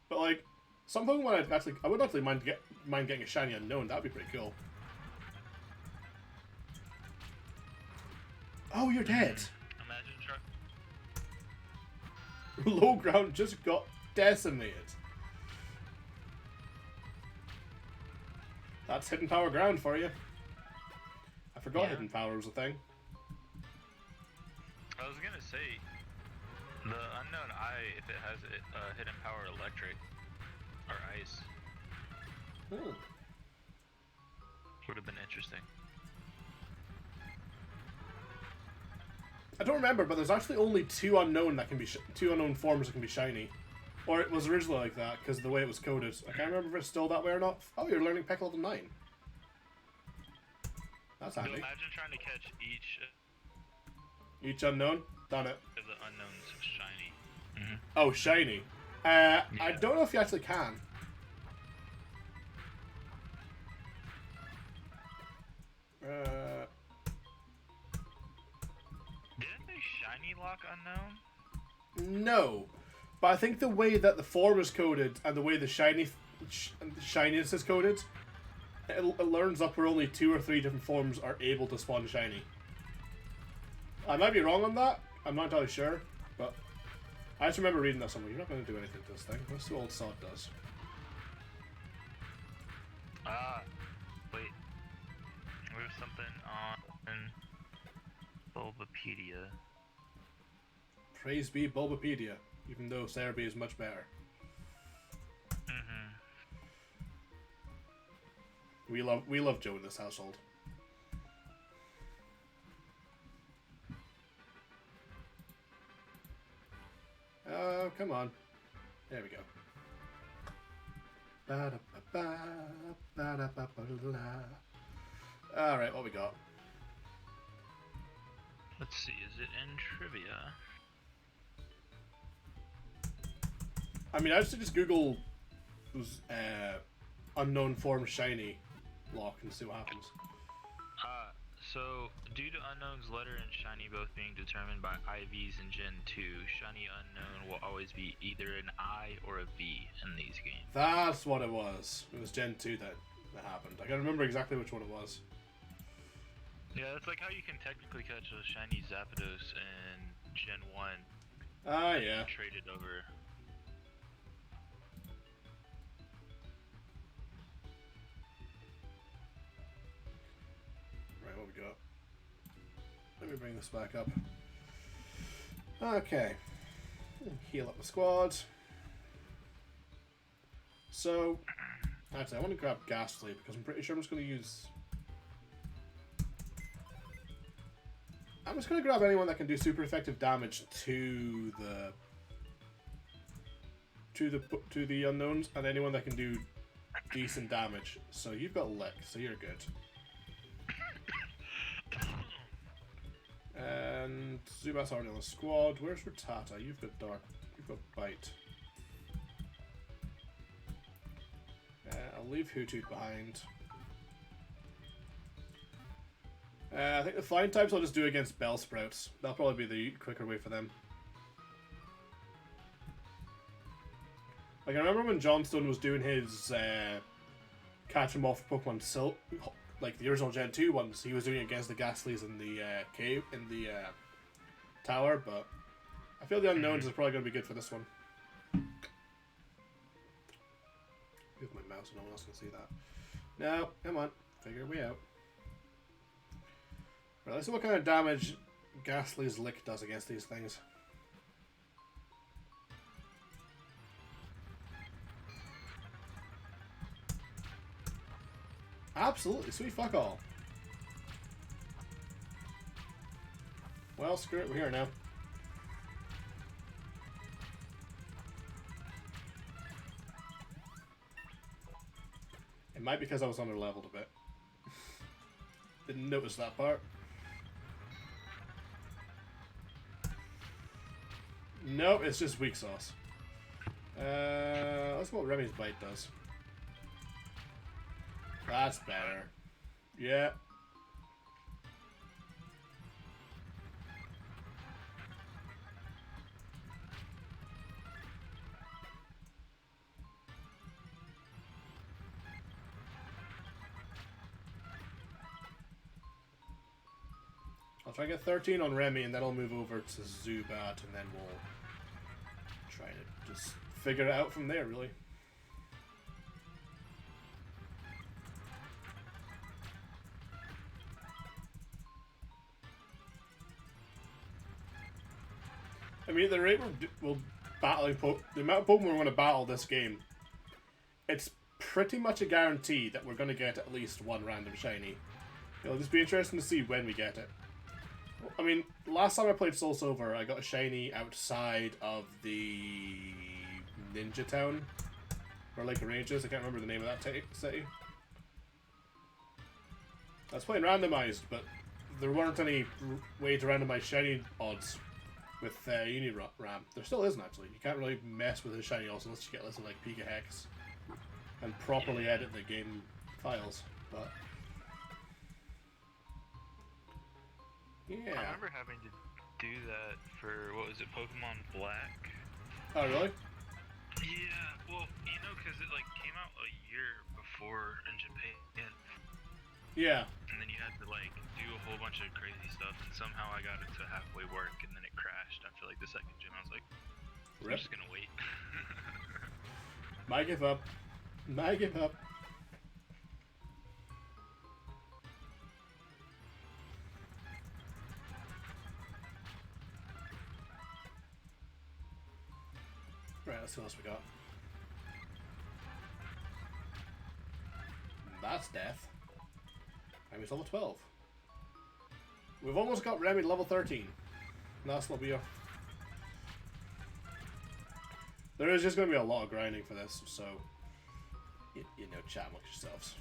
A: But like, some Pokemon I would actually mind getting a shiny unknown. That'd be pretty cool. Oh, you're dead.
B: Imagine
A: Low ground just got decimated. That's hidden power ground for you. I forgot hidden power was a thing.
B: I was gonna say, the unknown eye, if it has hidden power electric or ice, would have been interesting.
A: I don't remember, but there's actually only 2 unknown that can be 2 unknown forms that can be shiny, or it was originally like that because of the way it was coded. I can't remember if it's still that way or not. Oh, you're learning Peck level 9. That's handy.
B: So imagine trying to catch
A: each unknown. Done it.
B: Of the unknown's shiny.
A: Oh, shiny. I don't know if you actually can.
B: Didn't they shiny lock unknown?
A: No, but I think the way that the form is coded and the way the shininess is coded, it learns up where only 2 or 3 different forms are able to spawn shiny. I might be wrong on that. I'm not entirely sure, but I just remember reading that somewhere. You're not going to do anything to this thing. Let's see what Old Sod does.
B: Wait. Bulbapedia.
A: Praise be Bulbapedia, even though Cerebi is much better.
B: Mm-hmm.
A: We love Joe in this household. Oh, come on. There we go. Alright, what we got?
B: Let's see, is it in trivia?
A: I mean, I used to just Google unknown form shiny lock and see what happens.
B: So, due to Unknown's letter and Shiny both being determined by IVs in Gen 2, Shiny Unknown will always be either an I or a V in these games.
A: That's what it was. It was Gen 2 that happened. I can't remember exactly which one it was.
B: Yeah, that's like how you can technically catch a Shiny Zapdos in Gen 1.
A: Ah, yeah.
B: Trade it over.
A: Right, what we got? Let me bring this back up. Okay. Heal up the squad. So, actually, I want to grab Ghastly because I'm pretty sure I'm just going to use... I'm just going to grab anyone that can do super effective damage to the unknowns, and anyone that can do decent damage. So you've got Lick, so you're good. And Zubat's already on the squad. Where's Rattata? You've got Dark. You've got Bite. I'll leave Hoothoot behind. I think the flying types I'll just do against Bellsprouts. That'll probably be the quicker way for them. Like, I remember when Johnstone was doing his catch 'em off Pokemon like the original Gen 2 ones, he was doing it against the Ghastlies in the cave, in the tower, but I feel the Unknowns is probably going to be good for this one. Move my mouse so no one else can see that. No, come on, figure a way out. Right, let's see what kind of damage Ghastly's Lick does against these things. Absolutely, sweet fuck all. Well, screw it, we're here now. It might be because I was under-leveled a bit. Didn't notice that part. No, it's just weak sauce. Let's see what Remy's Bite does. That's better. Yeah. I'll try to get 13 on Remy, and then I'll move over to Zubat, and then we'll try to just figure it out from there, really. I mean, the rate we'll battling the amount of Pokemon we're going to battle this game, it's pretty much a guarantee that we're going to get at least one random shiny. It'll just be interesting to see when we get it. I mean, last time I played SoulSilver, I got a shiny outside of the Ninja Town, or Lake of Ranges. I can't remember the name of that city. I was playing randomized, but there weren't any way to randomize shiny odds with Uniram. There still isn't, actually. You can't really mess with the shiny odds unless you get listed like Picahex and properly edit the game files. But yeah,
B: I remember having to do that for, what was it, Pokemon Black?
A: Oh, really?
B: Yeah, well, you know, because it like came out a year before in Japan.
A: Yeah.
B: And then you had to like do a whole bunch of crazy stuff, and somehow I got it to halfway work, and then it crashed after like the second gym. I was like, I'm just gonna wait.
A: Might give up. Might give up. Right, let's see what else we got. That's death. Remy's level 12. We've almost got Remy level 13. That's what we are. There is just going to be a lot of grinding for this, so you know, chat amongst yourselves.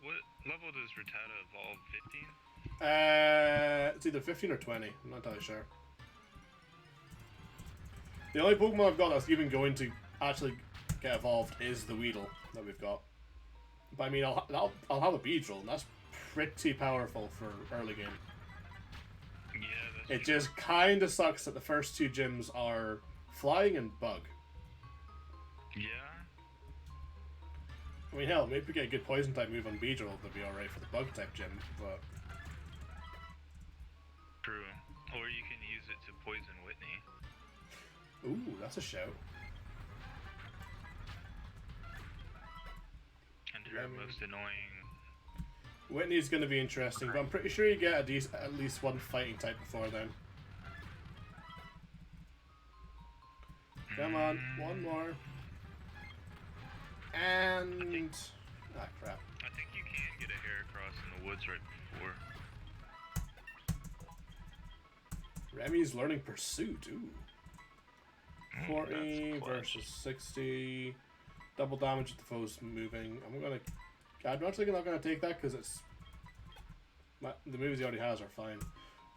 B: What level does Rattata evolve? 15?
A: It's either 15 or 20. I'm not entirely sure. The only Pokemon I've got that's even going to actually get evolved is the Weedle that we've got. But I mean, I'll have a Beedrill, and that's pretty powerful for early game.
B: Yeah, that's
A: It just kind of sucks that the first two gyms are Flying and Bug.
B: Yeah.
A: I mean, hell, maybe we get a good Poison type move on Beedrill, that'd be alright for the Bug type gym, but...
B: True. Or you can use it to poison Whitney.
A: Ooh, that's a shout.
B: And her most annoying...
A: Whitney's going to be interesting, but I'm pretty sure you get at least one fighting type before then. Come on, one more. And... ah, crap.
B: I think you can get a Heracross in the woods right before.
A: Remy's learning Pursuit, ooh. 40
B: That's
A: versus 60. Double damage if the foe's moving. I'm actually not gonna take that because it's... the moves he already has are fine.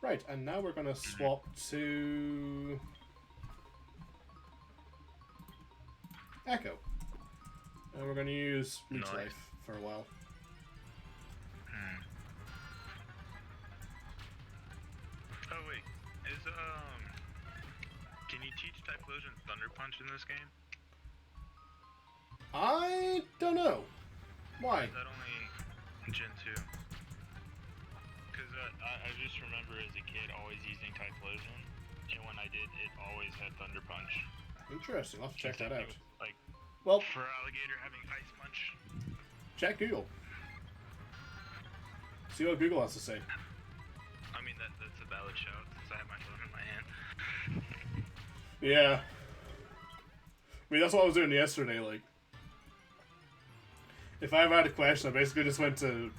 A: Right, and now we're gonna swap to... Echo. And we're gonna use Leech
B: Nice.
A: Life for a while.
B: Oh wait, can you teach Typhlosion Thunder Punch in this game?
A: I don't know. Why?
B: Is that only Gen 2? Because I just remember as a kid always using Typhlosion, and when I did, it always had Thunder Punch.
A: Interesting, I'll have to check that out.
B: Like,
A: Well,
B: for Alligator having Ice Punch.
A: check Google. See what Google has to say.
B: I mean, that's a valid shout, since I have my phone in my hand.
A: Yeah. I mean, that's what I was doing yesterday, like... if I ever had a question, I basically just went to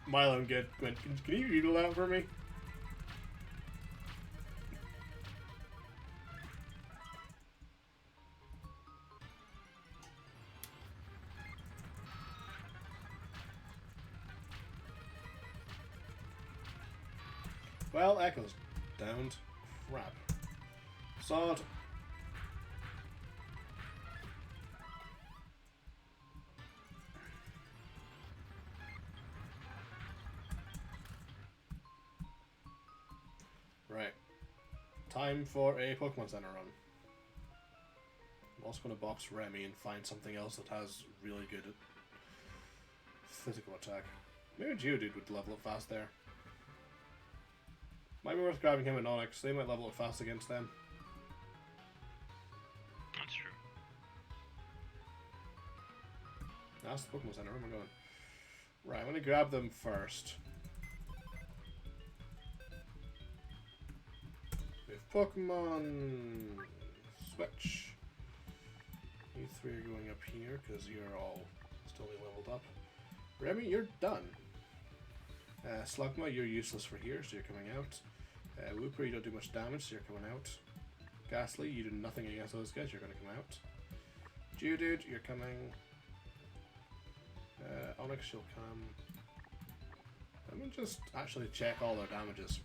A: Milo and went, can you Google that for me? Well, Echo's downed. Crap. Sod. Right. Time for a Pokemon Center run. I'm also going to box Remy and find something else that has really good physical attack. Maybe Geodude would level up fast there. Might be worth grabbing him and Onyx. They might level up fast against them.
B: That's true.
A: That's the Pokemon Center. Where am I going? Right, I'm going to grab them first. With Pokemon Switch. You three are going up here because you're all still leveled up. Remy, you're done. Slugma, you're useless for here, so you're coming out. Wooper, you don't do much damage, so you're coming out. Ghastly, you do nothing against those guys, you're going to come out. Geodude, you're coming. Onyx, you'll come. Let me just actually check all their damages.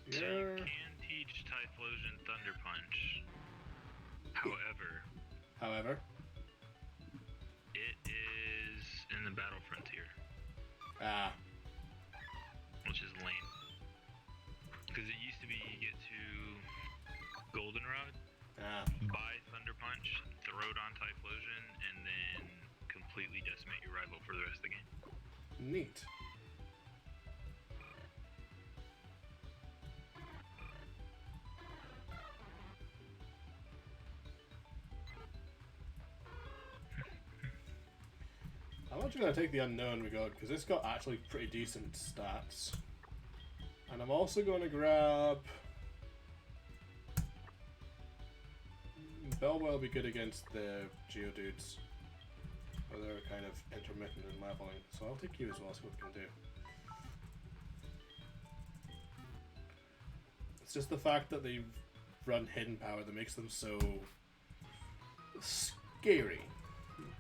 B: So you can teach Typhlosion Thunder Punch. However, it is in the Battle Frontier.
A: Ah.
B: Which is lame. Because it used to be you get to Goldenrod,
A: Ah,
B: buy Thunder Punch, throw it on Typhlosion, and then completely decimate your rival for the rest of the game.
A: neat. I'm actually going to take the Unknown we got, because it's got actually pretty decent stats. And I'm also going to grab... Bellwell will be good against the Geodudes. But they're kind of intermittent in leveling. So I'll take you as well, see what we can do. It's just the fact that they run hidden power that makes them so... scary.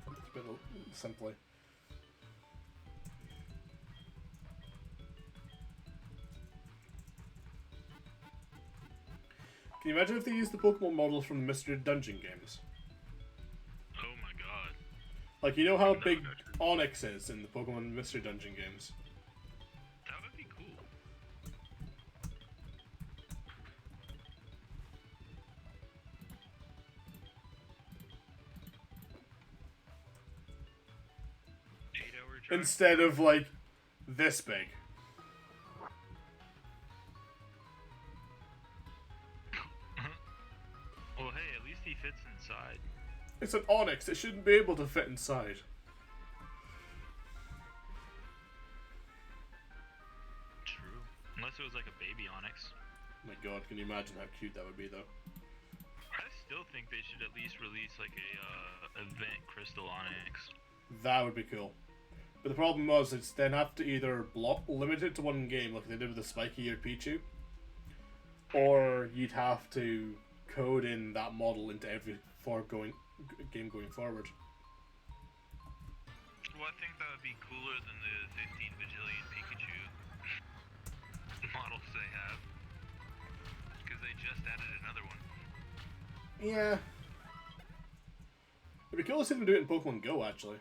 A: To put it simply. Can you imagine if they used the Pokemon models from the Mystery Dungeon games?
B: Oh my god.
A: Like, you know how big Onix is in the Pokemon Mystery Dungeon games?
B: That would be cool.
A: Instead of, like, this big.
B: Well, hey, at least he fits inside.
A: It's an Onix, it shouldn't be able to fit inside.
B: True. Unless it was like a baby Onix.
A: Oh my god, can you imagine how cute that would be, though?
B: I still think they should at least release like a event Crystal Onix.
A: That would be cool. But the problem was, it's then have to either limit it to one game, like they did with the Spiky or Pichu, or you'd have to code in that model into every game going forward.
B: Well, I think that would be cooler than the 15 bajillion Pikachu models they have, because they just added another one.
A: Yeah. It'd be cool to see them do it in Pokemon Go, actually.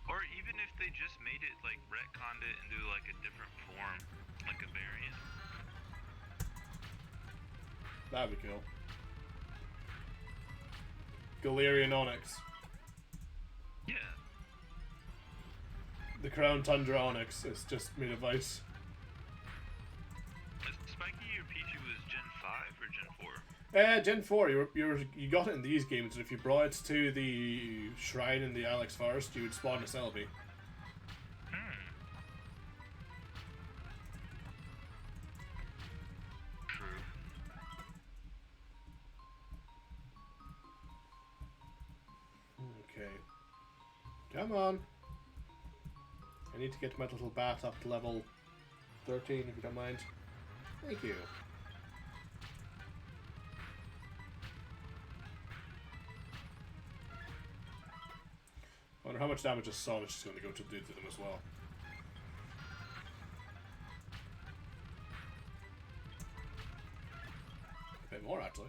B: Or even if they just made it, like, retconned it into, like, a different form. Like a variant.
A: That'd be cool. Galarian Onix.
B: Yeah.
A: The Crown Tundra Onix is just made of ice.
B: Spiky or Pichu was Gen 5 or Gen 4?
A: Gen 4, you got it in these games, and if you brought it to the shrine in the Alex Forest, you would spawn a Celebi.
B: True.
A: Okay. Come on. I need to get my little bat up to level 13, if you don't mind. Thank you. I wonder how much damage a Sonic is going to go to do to them as well. A bit more, actually.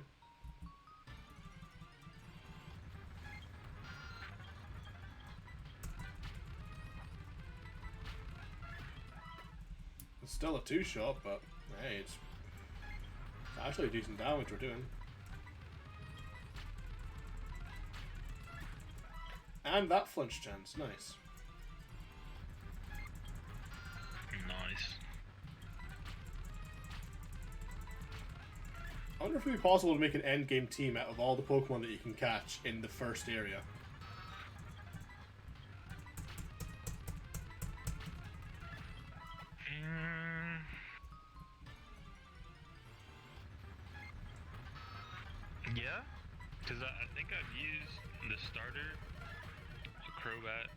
A: It's still a two-shot, but hey, it's actually decent damage we're doing. And that flinch chance, nice.
B: Nice.
A: I wonder if it would be possible to make an endgame team out of all the Pokemon that you can catch in the first area.
B: Yeah, because I think I've used the starter, Crobat.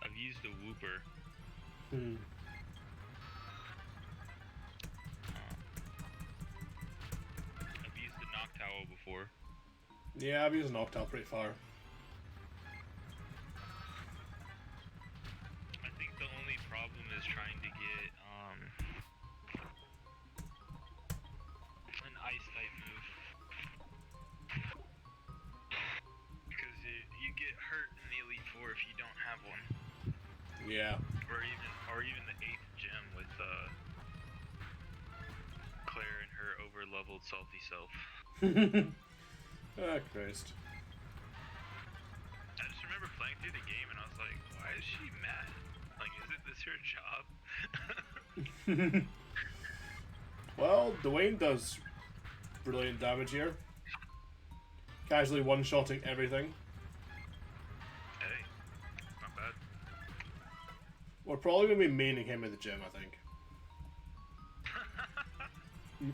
B: I've used the Wooper. I've used the Noctowl before.
A: Yeah, I've used Noctowl pretty far.
B: I think the only problem is trying to get an ice type move. Because you get hurt in the Elite Four if you don't have one.
A: Yeah.
B: old salty self.
A: Ah, Christ.
B: I just remember playing through the game and I was like, why is she mad? Like, isn't this her job?
A: Well, Dwayne does brilliant damage here. Casually one-shotting everything.
B: Hey, not bad.
A: We're probably going to be maining him in the gym, I think.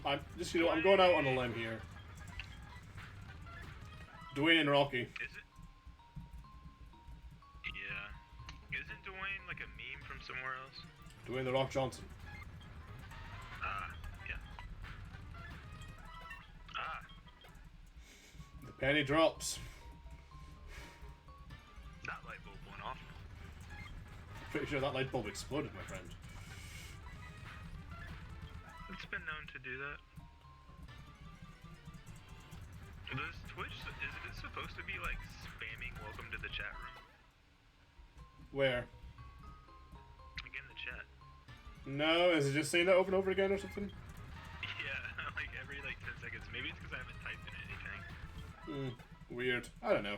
A: I'm just, you know, I'm going out on a limb here. Dwayne and Rocky.
B: Is it? Yeah. Isn't Dwayne like a meme from somewhere else?
A: Dwayne the Rock Johnson.
B: Ah, yeah. Ah.
A: The penny drops.
B: That light bulb went off.
A: Pretty sure that light bulb exploded, my friend.
B: It's been known to do that. Does Twitch, is it supposed to be like spamming welcome to the chat room?
A: Where?
B: Like in the chat.
A: No, is it just saying that over and over again or something?
B: Yeah, like every like 10 seconds. Maybe it's because I haven't typed in anything.
A: Weird. I don't know.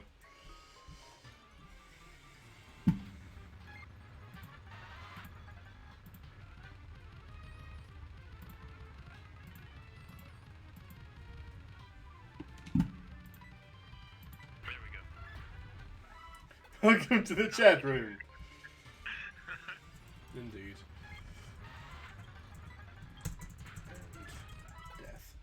B: There we go.
A: Welcome to the chat room. Indeed. And death.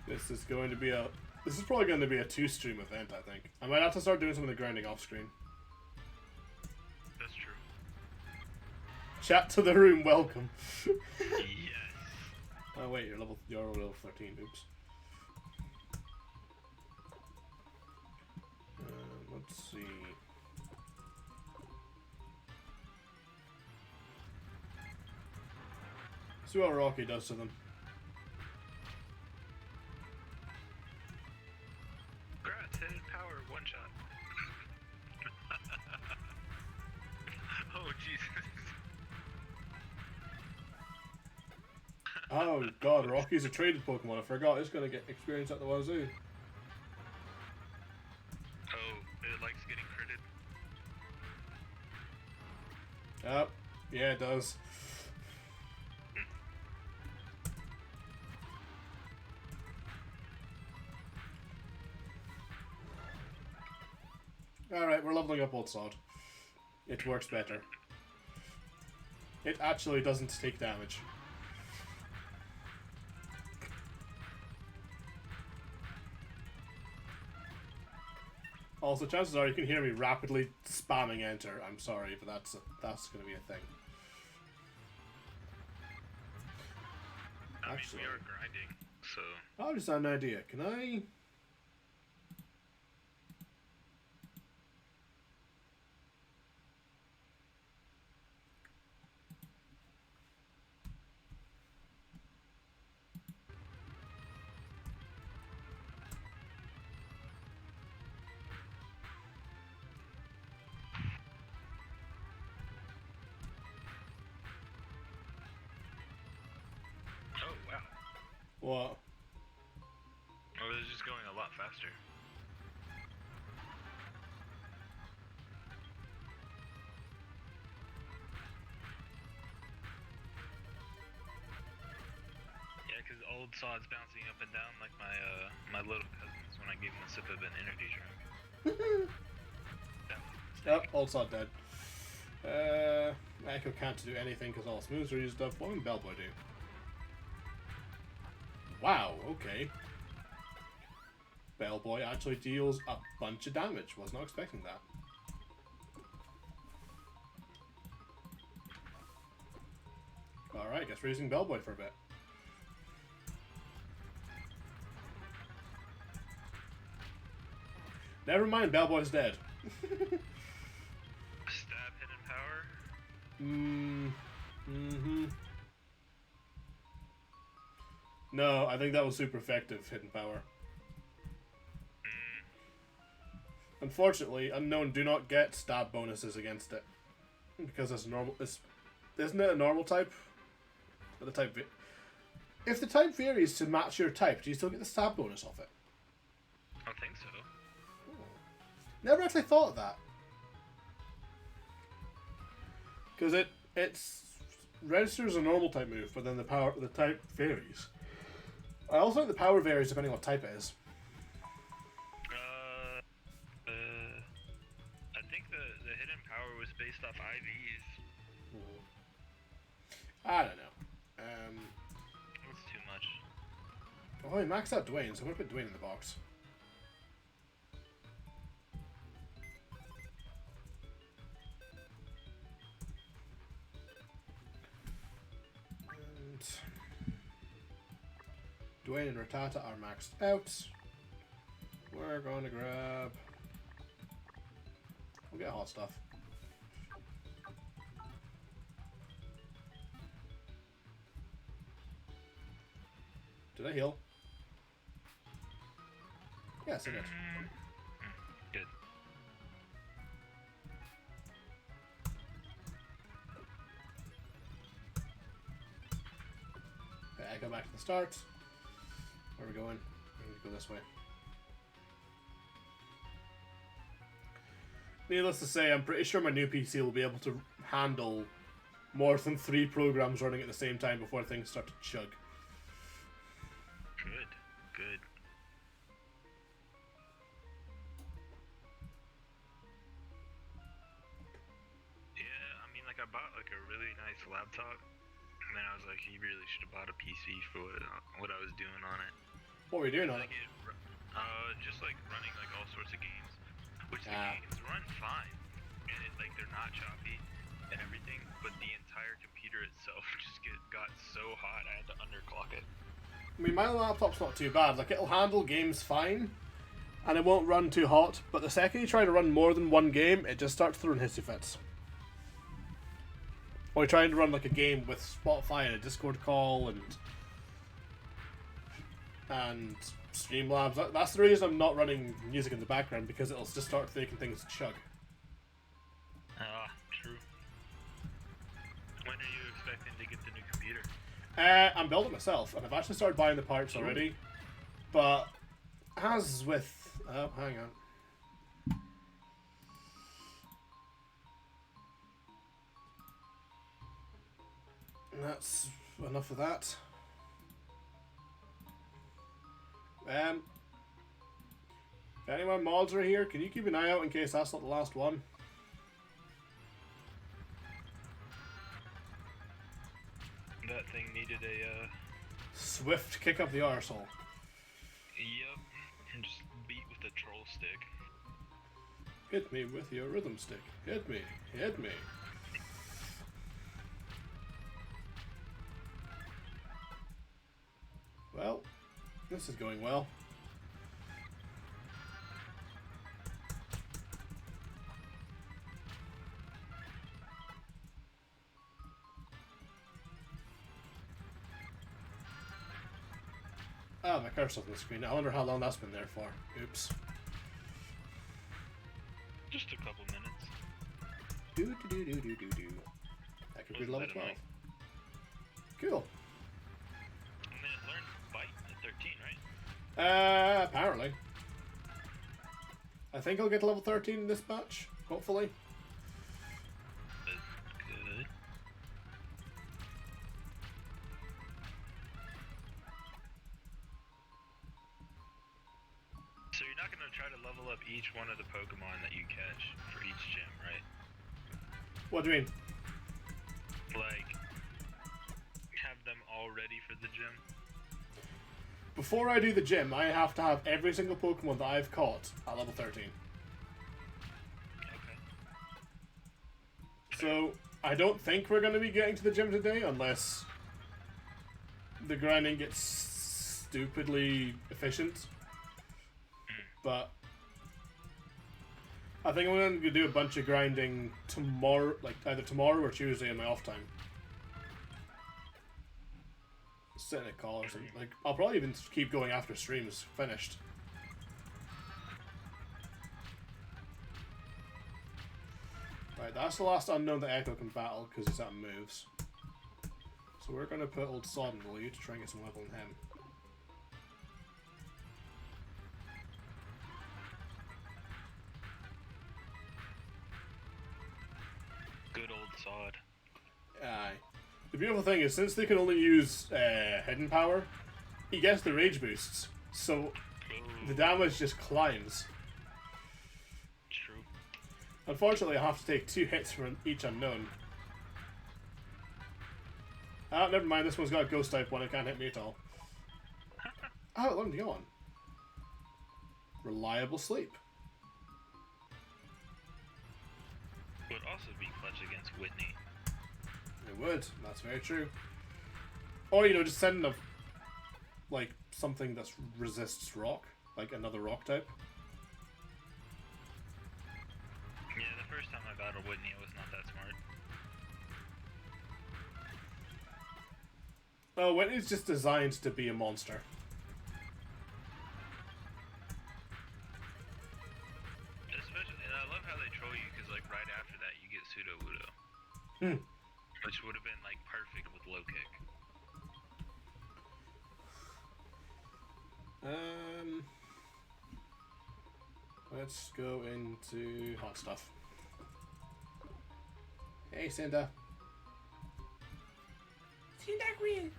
A: This is going to be a... This is probably going to be a 2-stream event, I think. I might have to start doing some of the grinding off screen.
B: That's true.
A: Chat to the room, welcome.
B: Yes.
A: Oh wait, you're level 13. Oops. Let's see. See what Rocky does to them.
B: Grats, hidden power, one shot. Oh Jesus.
A: Oh god, Rocky's a traded Pokemon. I forgot it's gonna get experience at the wazoo.
B: Oh, it likes getting critted.
A: Yep. Yeah, it does. Alright, we're leveling up Old Sod. It works better. It actually doesn't take damage. Also, chances are you can hear me rapidly spamming enter. I'm sorry, but that's going to be a thing.
B: Actually, we are grinding, so...
A: I've just had an idea. Can I...
B: Oh, wow.
A: What?
B: Oh, it's just going a lot faster. Yeah, because old Sod's bouncing up and down like my little cousins when I give them a sip of an energy drink.
A: Yep, Old Sod dead. Echo can't do anything because all its moves are used up. What would Bellboy do? Wow, okay. Bellboy actually deals a bunch of damage. Was not expecting that. Alright, guess we're using Bellboy for a bit. Never mind, Bellboy's dead.
B: Stab hidden power.
A: No, I think that was super effective, hidden power. Unfortunately, Unknown do not get stab bonuses against it. because it's normal. Isn't it a normal type? But the type. If the type varies to match your type, do you still get the stab bonus off it?
B: I think so.
A: Never actually thought of that. Because it's registers a normal type move, but then the type varies. I also think the power varies depending on what type it is.
B: I think the hidden power was based off IVs.
A: I don't know.
B: That's too much.
A: Oh, I maxed out Dwayne, so I'm gonna put Dwayne in the box. Dwayne and Rattata are maxed out. We're going to grab... We'll get hot stuff. Did I heal? Yes, I did.
B: Good.
A: Okay, I go back to the start. Where are we going? We need to go this way. Needless to say, I'm pretty sure my new PC will be able to handle more than 3 programs running at the same time before things start to chug.
B: Good. Good. Yeah, I mean, like, I bought, like, a really nice laptop, and then I was like, he really should have bought a PC for what I was doing on it.
A: What were you doing on it?
B: Just, like, running, like, all sorts of games, which the games run fine, and like, they're not choppy and everything, but the entire computer itself just got so hot, I had to underclock it.
A: I mean, my laptop's not too bad. Like, it'll handle games fine, and it won't run too hot, but the second you try to run more than one game, it just starts throwing hissy fits. Or you're trying to run, like, a game with Spotify and a Discord call and Streamlabs. That's the reason I'm not running music in the background, because it'll just start making things chug.
B: True. When are you expecting to get the new computer?
A: I'm building myself, and I've actually started buying the parts already. But as with... Oh, hang on. That's enough of that. If any of my mods are here, can you keep an eye out in case that's not the last one?
B: That thing needed a,
A: Swift kick up the arsehole.
B: Yep. And just beat with the troll stick.
A: Hit me with your rhythm stick. Hit me. Hit me. Well, this is going well. Oh, my cursor's on the screen. I wonder how long that's been there for. Oops.
B: Just a couple minutes.
A: Do. That could be level 12. Cool.
B: And then it learned Bite at 13, right?
A: Apparently. I think I'll get to level 13 in this batch, hopefully.
B: Good. So you're not going to try to level up each one of the Pokemon that you catch for each gym, right?
A: What do you mean?
B: Like, have them all ready for the gym?
A: Before I do the gym, I have to have every single Pokemon that I've caught at level 13.
B: Okay.
A: So, I don't think we're going to be getting to the gym today unless the grinding gets stupidly efficient. But I think I'm going to do a bunch of grinding tomorrow, like either tomorrow or Tuesday in my off time. Sit in a call or something. Like, I'll probably even keep going after streams finished. Right, that's the last unknown that Echo can battle because he's out moves. So we're going to put Old Sod in the lead to try and get some level in him.
B: Good old Sod.
A: Aye. The beautiful thing is, since they can only use hidden power, he gets the rage boosts. So the damage just climbs.
B: True.
A: Unfortunately, I have to take 2 hits from each unknown. Ah, never mind, this one's got a ghost type one, it can't hit me at all. Oh, let me go on. Reliable sleep.
B: Would also be clutch against Whitney.
A: It would, that's very true. Or, you know, just send a, like, something that resists rock. Like another rock type.
B: Yeah, the first time I battled Whitney, it was not that smart.
A: Oh, Whitney's just designed to be a monster.
B: Especially, and I love how they troll you, because like right after that you get Pseudo Wudo. Which would have been like perfect with low kick.
A: Let's go into hot stuff. Hey, Cinder. Cinder Queen.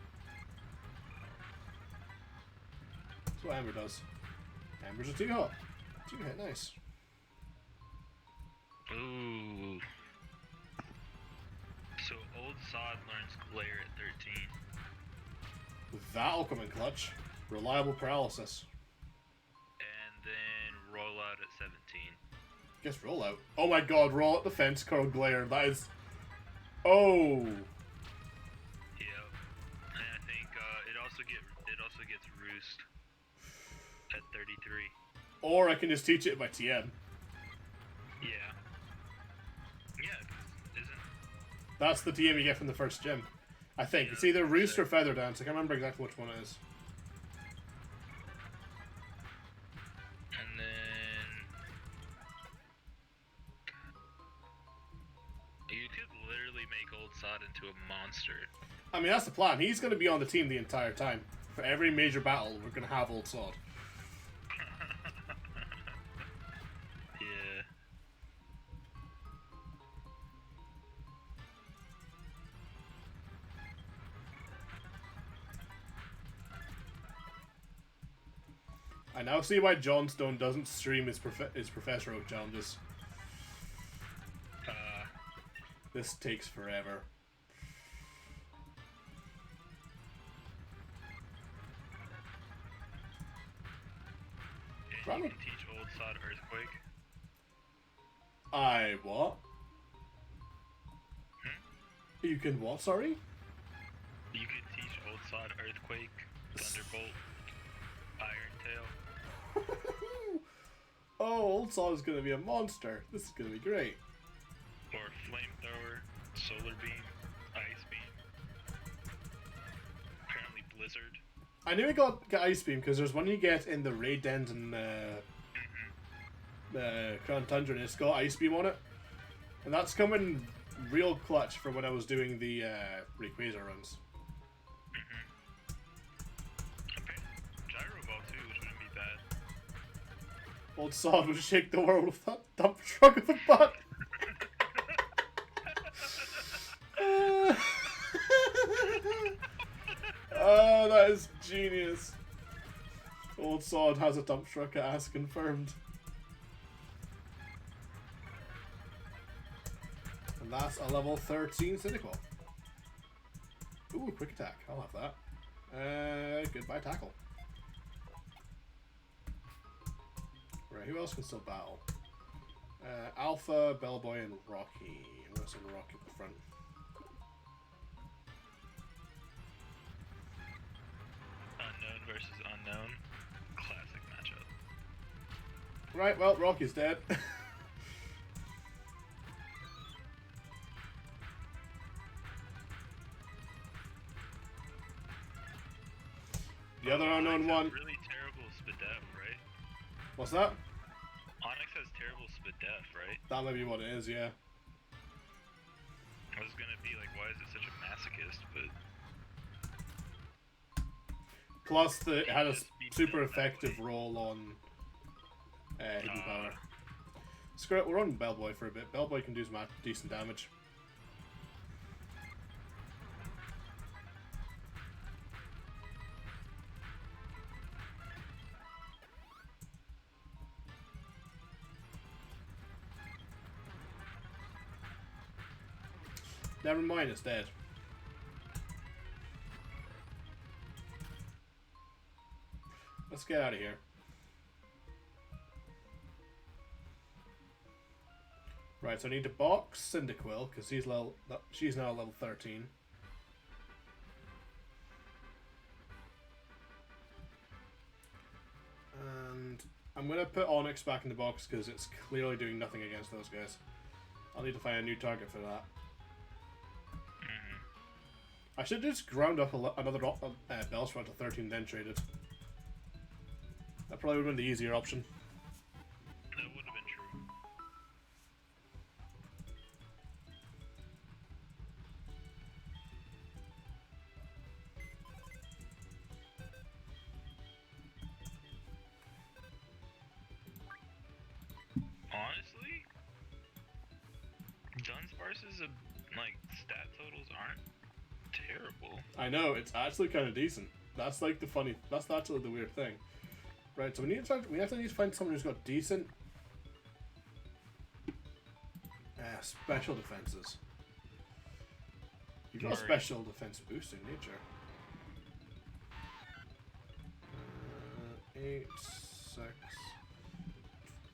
A: That's what Amber does. Ambers are too hot. 2 hit, nice.
B: Ooh. So old Sod learns Glare at 13.
A: That'll come in clutch. Reliable paralysis.
B: And then roll out at 17.
A: Guess roll out. Oh my god, roll out the fence, Curl Glare. That is. Oh.
B: Yep. And I think it also gets Roost at 33.
A: Or I can just teach it by TM.
B: Yeah. Yeah, isn't.
A: That's the TM you get from the first gym. I think. It's either Roost or Feather Dance. I can't remember exactly which one it is.
B: And then you could literally make old Sod into a monster.
A: I mean, that's the plan. He's going to be on the team the entire time. For every major battle, we're going to have Old Sod.
B: Yeah.
A: I now see why Johnstone doesn't stream his Professor Oak challenges. This takes forever.
B: And you can teach old Sod Earthquake.
A: I what? You can what, sorry?
B: You could teach old Sod Earthquake, Thunderbolt, Iron Tail.
A: Oh, Old Sod is going to be a monster. This is going to be great.
B: Or Flamethrower, Solar Beam, Ice Beam. Apparently Blizzard.
A: I knew I got Ice Beam because there's one you get in the Raid Dens and Crown Tundra, and it's got Ice Beam on it. And that's coming real clutch for when I was doing the Rayquaza runs.
B: Okay. Gyro Ball too, which wouldn't be bad.
A: Old Sod would shake the world with that dump truck of a butt. Oh, that is genius. Old Sod has a dump truck ass confirmed. And that's a level 13 Cynical. Ooh, quick attack. I'll have that. Goodbye tackle. Right, who else can still battle? Alpha, Bellboy, and Rocky. I'm gonna send Rocky at the front.
B: Unknown versus unknown. Classic matchup.
A: Right, well, Rocky's dead. The other unknown one.
B: Really terrible Spadef, right?
A: What's that?
B: Onyx has terrible Spadef, right?
A: That may be what it is, yeah.
B: I was gonna be like, why is it such a masochist? But
A: Plus, it had a
B: just be
A: super
B: built that
A: effective
B: way.
A: roll on hidden power. Screw it, we're on Bellboy for a bit. Bellboy can do some decent damage. Never mind, it's dead. Let's get out of here. Right, so I need to box Cyndaquil, because she's now level 13. And I'm going to put Onyx back in the box, because it's clearly doing nothing against those guys. I'll need to find a new target for that. I should just ground up another Bellsprout to 13, then trade it. That probably would have been the easier option.
B: That would have been true. Honestly, Dunsparce's like stat totals aren't terrible.
A: I know, it's actually kind of decent. That's like the funny. That's actually the weird thing. Right, so we need to find someone who's got decent special defenses. You've got a special defense boost in nature. 8, 6,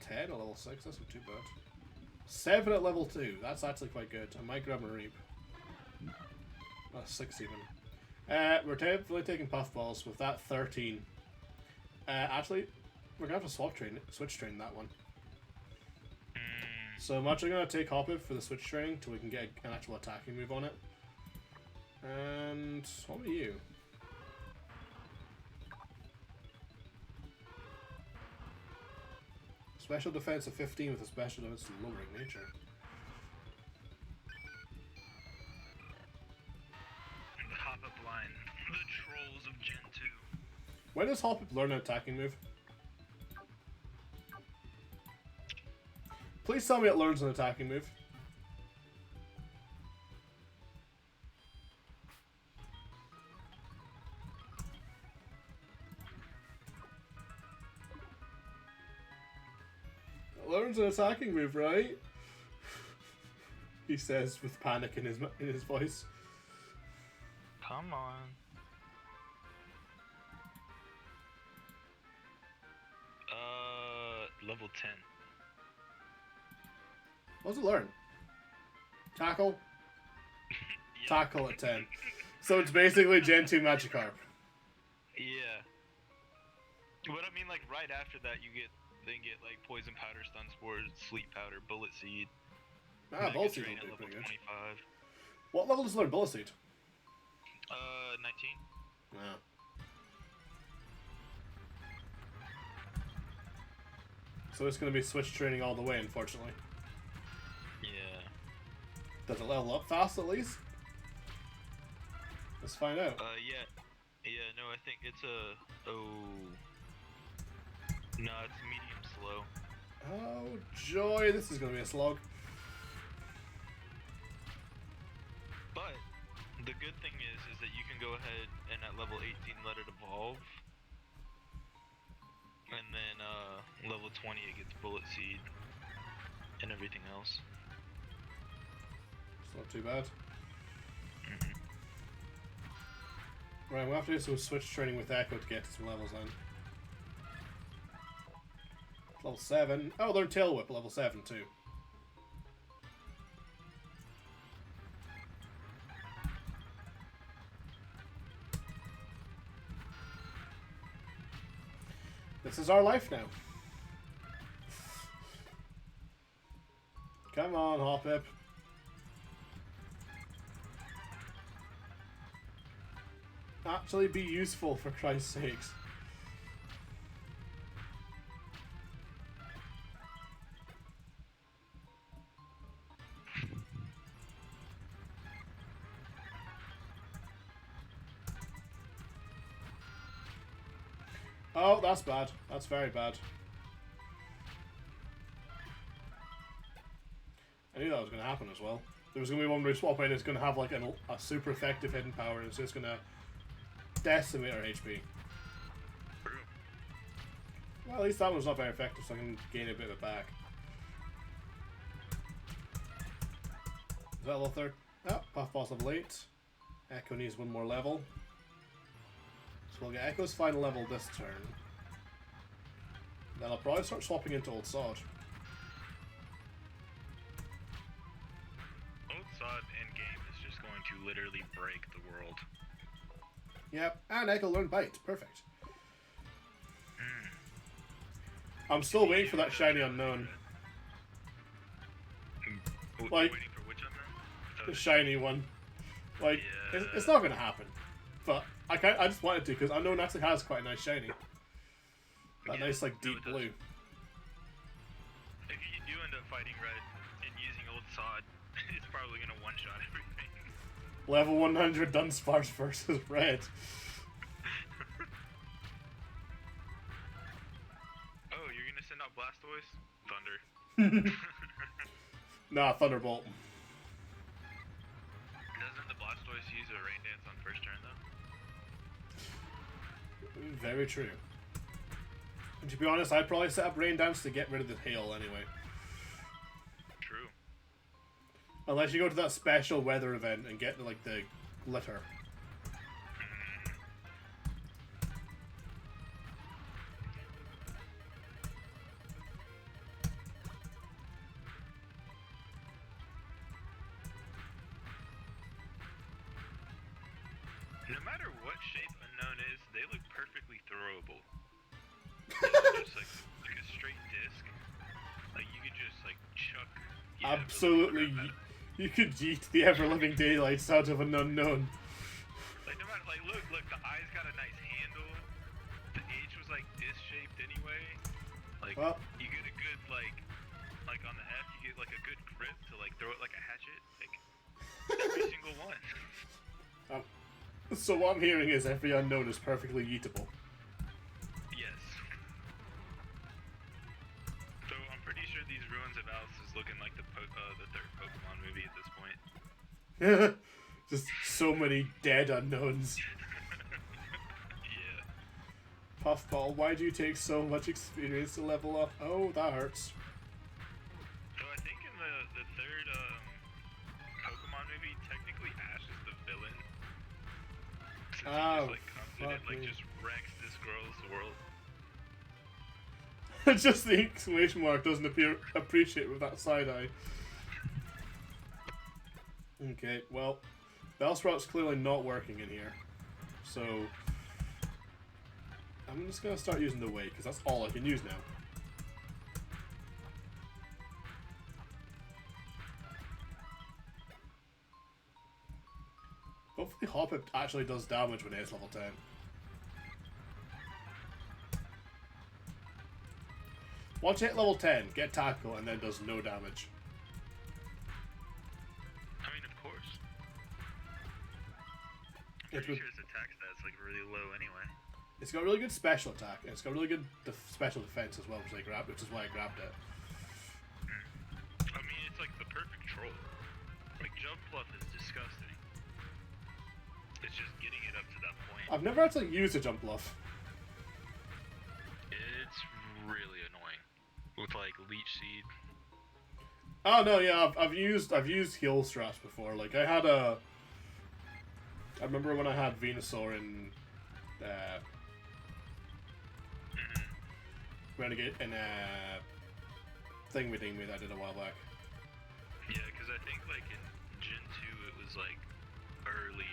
A: 10 at level 6. That's not too bad. 7 at level 2. That's actually quite good. I might grab a Reap. That's 6 even. We're definitely taking puffballs with that 13. Actually, we're gonna have to switch train that one. So I'm actually gonna take Hoppip for the switch training till we can get an actual attacking move on it. And what about you? Special defense of 15 with a special defense of lowering nature.
B: The Hoppip line, the trolls of Gen 2.
A: When does Hoppip learn an attacking move? Please tell me it learns an attacking move. It learns an attacking move, right? He says with panic in his voice.
B: Come on. Level 10.
A: What does it learn? Tackle?
B: Yep.
A: Tackle at 10. So it's basically Gen 2 Magikarp.
B: Yeah. But I mean, like, right after that, you get like Poison Powder, Stun Spore, Sleep Powder, Bullet Seed.
A: Ah, Bullet Seed
B: Drain
A: will
B: at
A: do
B: level
A: pretty good.
B: 25.
A: What level does it learn Bullet Seed?
B: 19.
A: Yeah. So it's going to be switch training all the way, unfortunately.
B: Yeah.
A: Does it level up fast at least? Let's find out.
B: Yeah. Yeah, no, I think it's a... Oh... No, it's medium slow.
A: Oh, joy. This is going to be a slog.
B: But, the good thing is that you can go ahead and at level 18 let it evolve. And then, level 20 it gets Bullet Seed. And everything else.
A: It's not too bad. Right, we'll have to do some switch training with Echo to get to some levels then. Level 7. Oh, they're Tail Whip, level 7 too. This is our life now. Come on, Hoppip. Actually be useful, for Christ's sakes. Oh, that's bad. That's very bad. I knew that was going to happen as well. There was going to be one where we swap in, it's going to have like a super effective hidden power, and it's just going to decimate our HP. Well, at least that one's not very effective, so I can gain a bit of it back. Is that level 3? Oh, Puffball's level 8. Echo needs one more level. So we'll get Echo's final level this turn. Then I'll probably start swapping into Old Sod.
B: Old Sod endgame is just going to literally break the world.
A: Yep, and Echo learned Bite. Perfect. I'm still waiting for that shiny unknown. Like,
B: waiting for which unknown?
A: the shiny one. Like,
B: Yeah.
A: it's not gonna happen. But I just wanted to, because unknown actually has quite a nice shiny. That
B: Yeah,
A: nice, like,
B: no,
A: deep
B: it does.
A: blue.
B: If you do end up fighting red and using Old Sod, it's probably gonna one-shot everything.
A: Level 100 Dunsparce versus red.
B: Oh, you're gonna send out Blastoise? Thunder.
A: Nah, Thunderbolt.
B: Doesn't the Blastoise use a Rain Dance on first turn, though?
A: Very true. And to be honest, I'd probably set up Rain Dance to get rid of the hail anyway.
B: True.
A: Unless you go to that special weather event and get, like, the glitter.
B: No matter what shape unknown is, they look perfectly throwable. Just like a straight disc. Like you could just like chuck.
A: Absolutely. You could yeet the ever-living daylights out of an unknown.
B: Like no matter, like look, the eye's got a nice handle. The H was like disc-shaped anyway. Like
A: Well.
B: you get a good like on the F, you get like a good grip to like throw it like a hatchet. Like every single one.
A: So what I'm hearing is every unknown is perfectly yeetable.
B: Yes. So I'm pretty sure these Ruins of Alice is looking like the third Pokemon movie at this point.
A: Just so many dead unknowns.
B: Yeah.
A: Puffball, why do you take so much experience to level up? Oh, that hurts.
B: So I think in the third Pokemon movie, technically Ash is the villain. Since he
A: Oh,
B: just like comes in and like just wrecks this girl's world.
A: Just the exclamation mark doesn't appreciate with that side eye. Okay, well, Bellsprout's clearly not working in here. So, I'm just going to start using the Wake, because that's all I can use now. Hopefully Hoppip actually does damage when it hits level 10. Once you hit level 10, get Tackle, and then does no damage.
B: I mean, of course. I'm
A: It
B: pretty
A: would-
B: sure its attack stat's like really low anyway.
A: It's got really good special attack, and it's got really good special defense as well, which is why I grabbed it.
B: I mean, it's like the perfect troll. Like, Jump Bluff is disgusting. It's just getting it up to that point.
A: I've never actually used a Jump Bluff.
B: It's really annoying. With, like, Leech Seed.
A: Oh no, yeah, I've used heal straps before. Like I remember when I had Venusaur in Renegade in Thingy that I did a while back.
B: Yeah, because I think, like, in Gen 2, it was, like, early,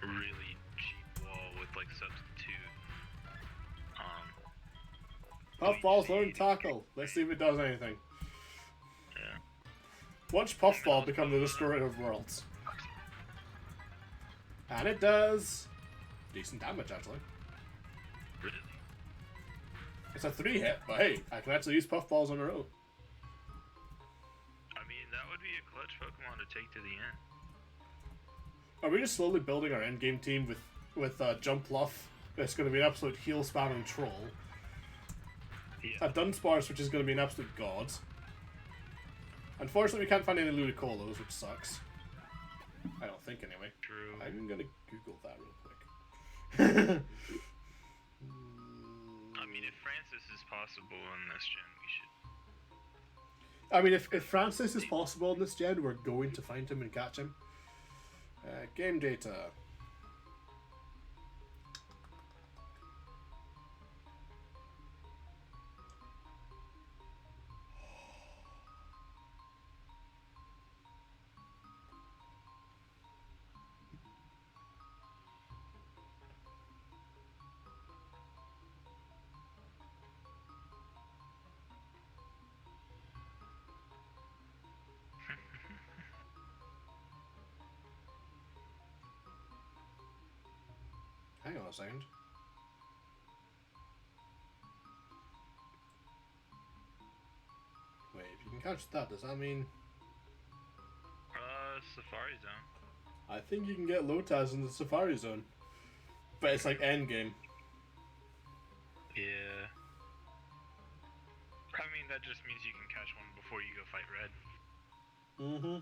B: really cheap wall with, like, substitute.
A: Puffball's learn Tackle. Let's see if it does anything.
B: Yeah.
A: Watch Puffball become the destroyer of worlds. And it does decent damage, actually.
B: Really?
A: It's a 3-hit, but hey, I can actually use Puffballs on a row.
B: I mean, that would be a clutch Pokemon to take to the end.
A: Are we just slowly building our endgame team with Jump Bluff, It's going to be an absolute heal spamming troll.
B: Yeah.
A: I've done Sparse, which is going to be an absolute god. Unfortunately, we can't find any Ludicolos, which sucks. I don't think, anyway.
B: True.
A: I'm going to Google that real quick.
B: I mean, if Francis is possible in this gen, we should.
A: I mean, if Francis is possible in this gen, we're going to find him and catch him. Game data. Hang on a second. Wait, if you can catch that, does that mean...
B: Safari Zone.
A: I think you can get Lotaz in the Safari Zone. But it's like endgame.
B: Yeah. I mean, that just means you can catch one before you go fight Red.
A: Mm-hmm.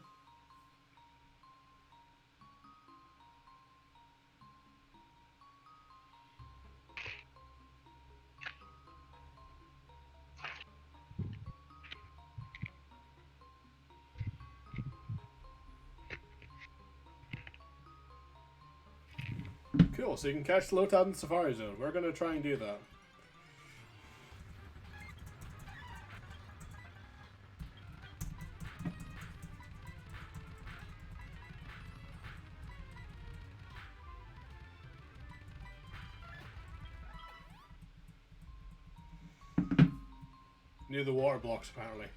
A: Cool, so you can catch Lotad in the Safari Zone. We're going to try and do that. Near the water blocks, apparently.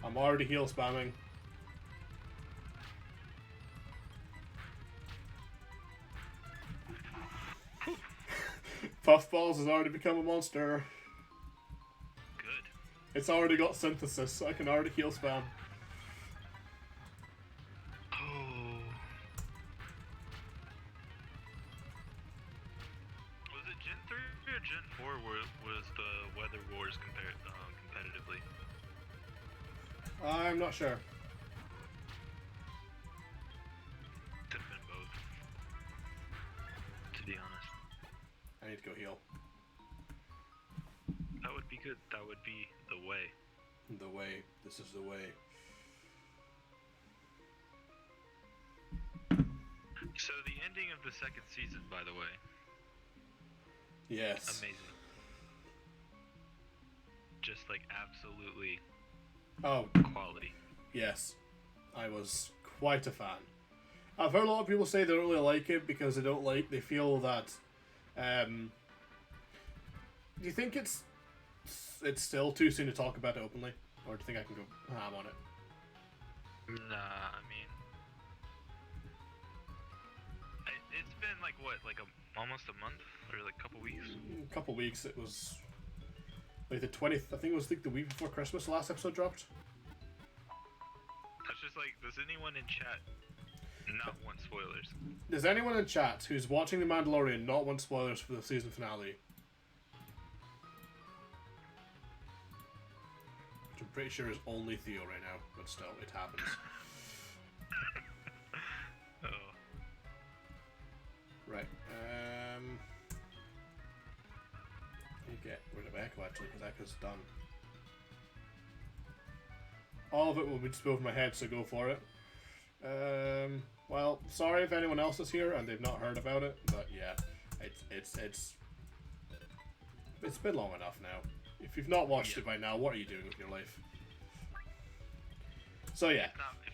A: I'm already heal spamming. Puffballs has already become a monster.
B: Good.
A: It's already got synthesis, so I can already heal spam.
B: Oh. Was it Gen 3 or Gen 4 where was the Weather Wars competitively?
A: I'm not sure.
B: Could have been both. To be honest.
A: I need to go heal.
B: That would be good. That would be the way.
A: The way. This is the way.
B: So the ending of the second season, by the way.
A: Yes.
B: Amazing. Just like absolutely
A: Oh,
B: quality.
A: yes. I was quite a fan. I've heard a lot of people say they don't really like it because they feel that, do you think it's still too soon to talk about it openly? Or do you think I can go ham on it?
B: Nah, I mean, it's been like what, almost a month or like a couple weeks.
A: A couple weeks. It was like the 20th. I think it was like the week before Christmas. The last episode dropped.
B: That's just like, does anyone in chat not want spoilers?
A: Does anyone in chat who's watching The Mandalorian not want spoilers for the season finale? Which I'm pretty sure is only Theo right now, but still, it happens.
B: Oh.
A: Right. Let me get rid of Echo actually, because Echo's done. All of it will be just over my head, so go for it. Well, sorry if anyone else is here and they've not heard about it, but yeah, it's been long enough now. If you've not watched it by now, what are you doing with your life? So yeah.
B: Now, if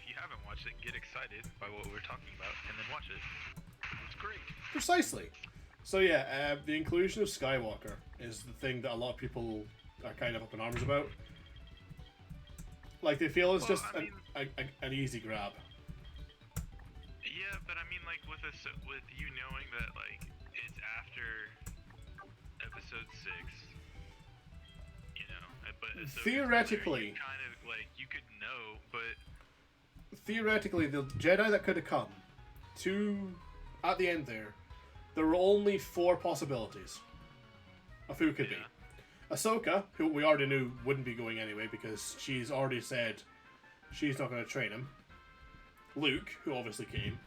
B: you haven't watched it, get excited by what we're talking about, and then watch it. It's great.
A: Precisely. So yeah, the inclusion of Skywalker is the thing that a lot of people are kind of up in arms about. Like, they feel it's just an easy grab.
B: Yeah, but I mean, like, with you knowing that, like, it's after episode 6. You know, but Ahsoka's
A: Theoretically,
B: kind of like you could know, but
A: theoretically, the Jedi that could have come to at the end there were only 4 possibilities of who it could be. Ahsoka, who we already knew wouldn't be going anyway because she's already said she's not going to train him. Luke, who obviously came.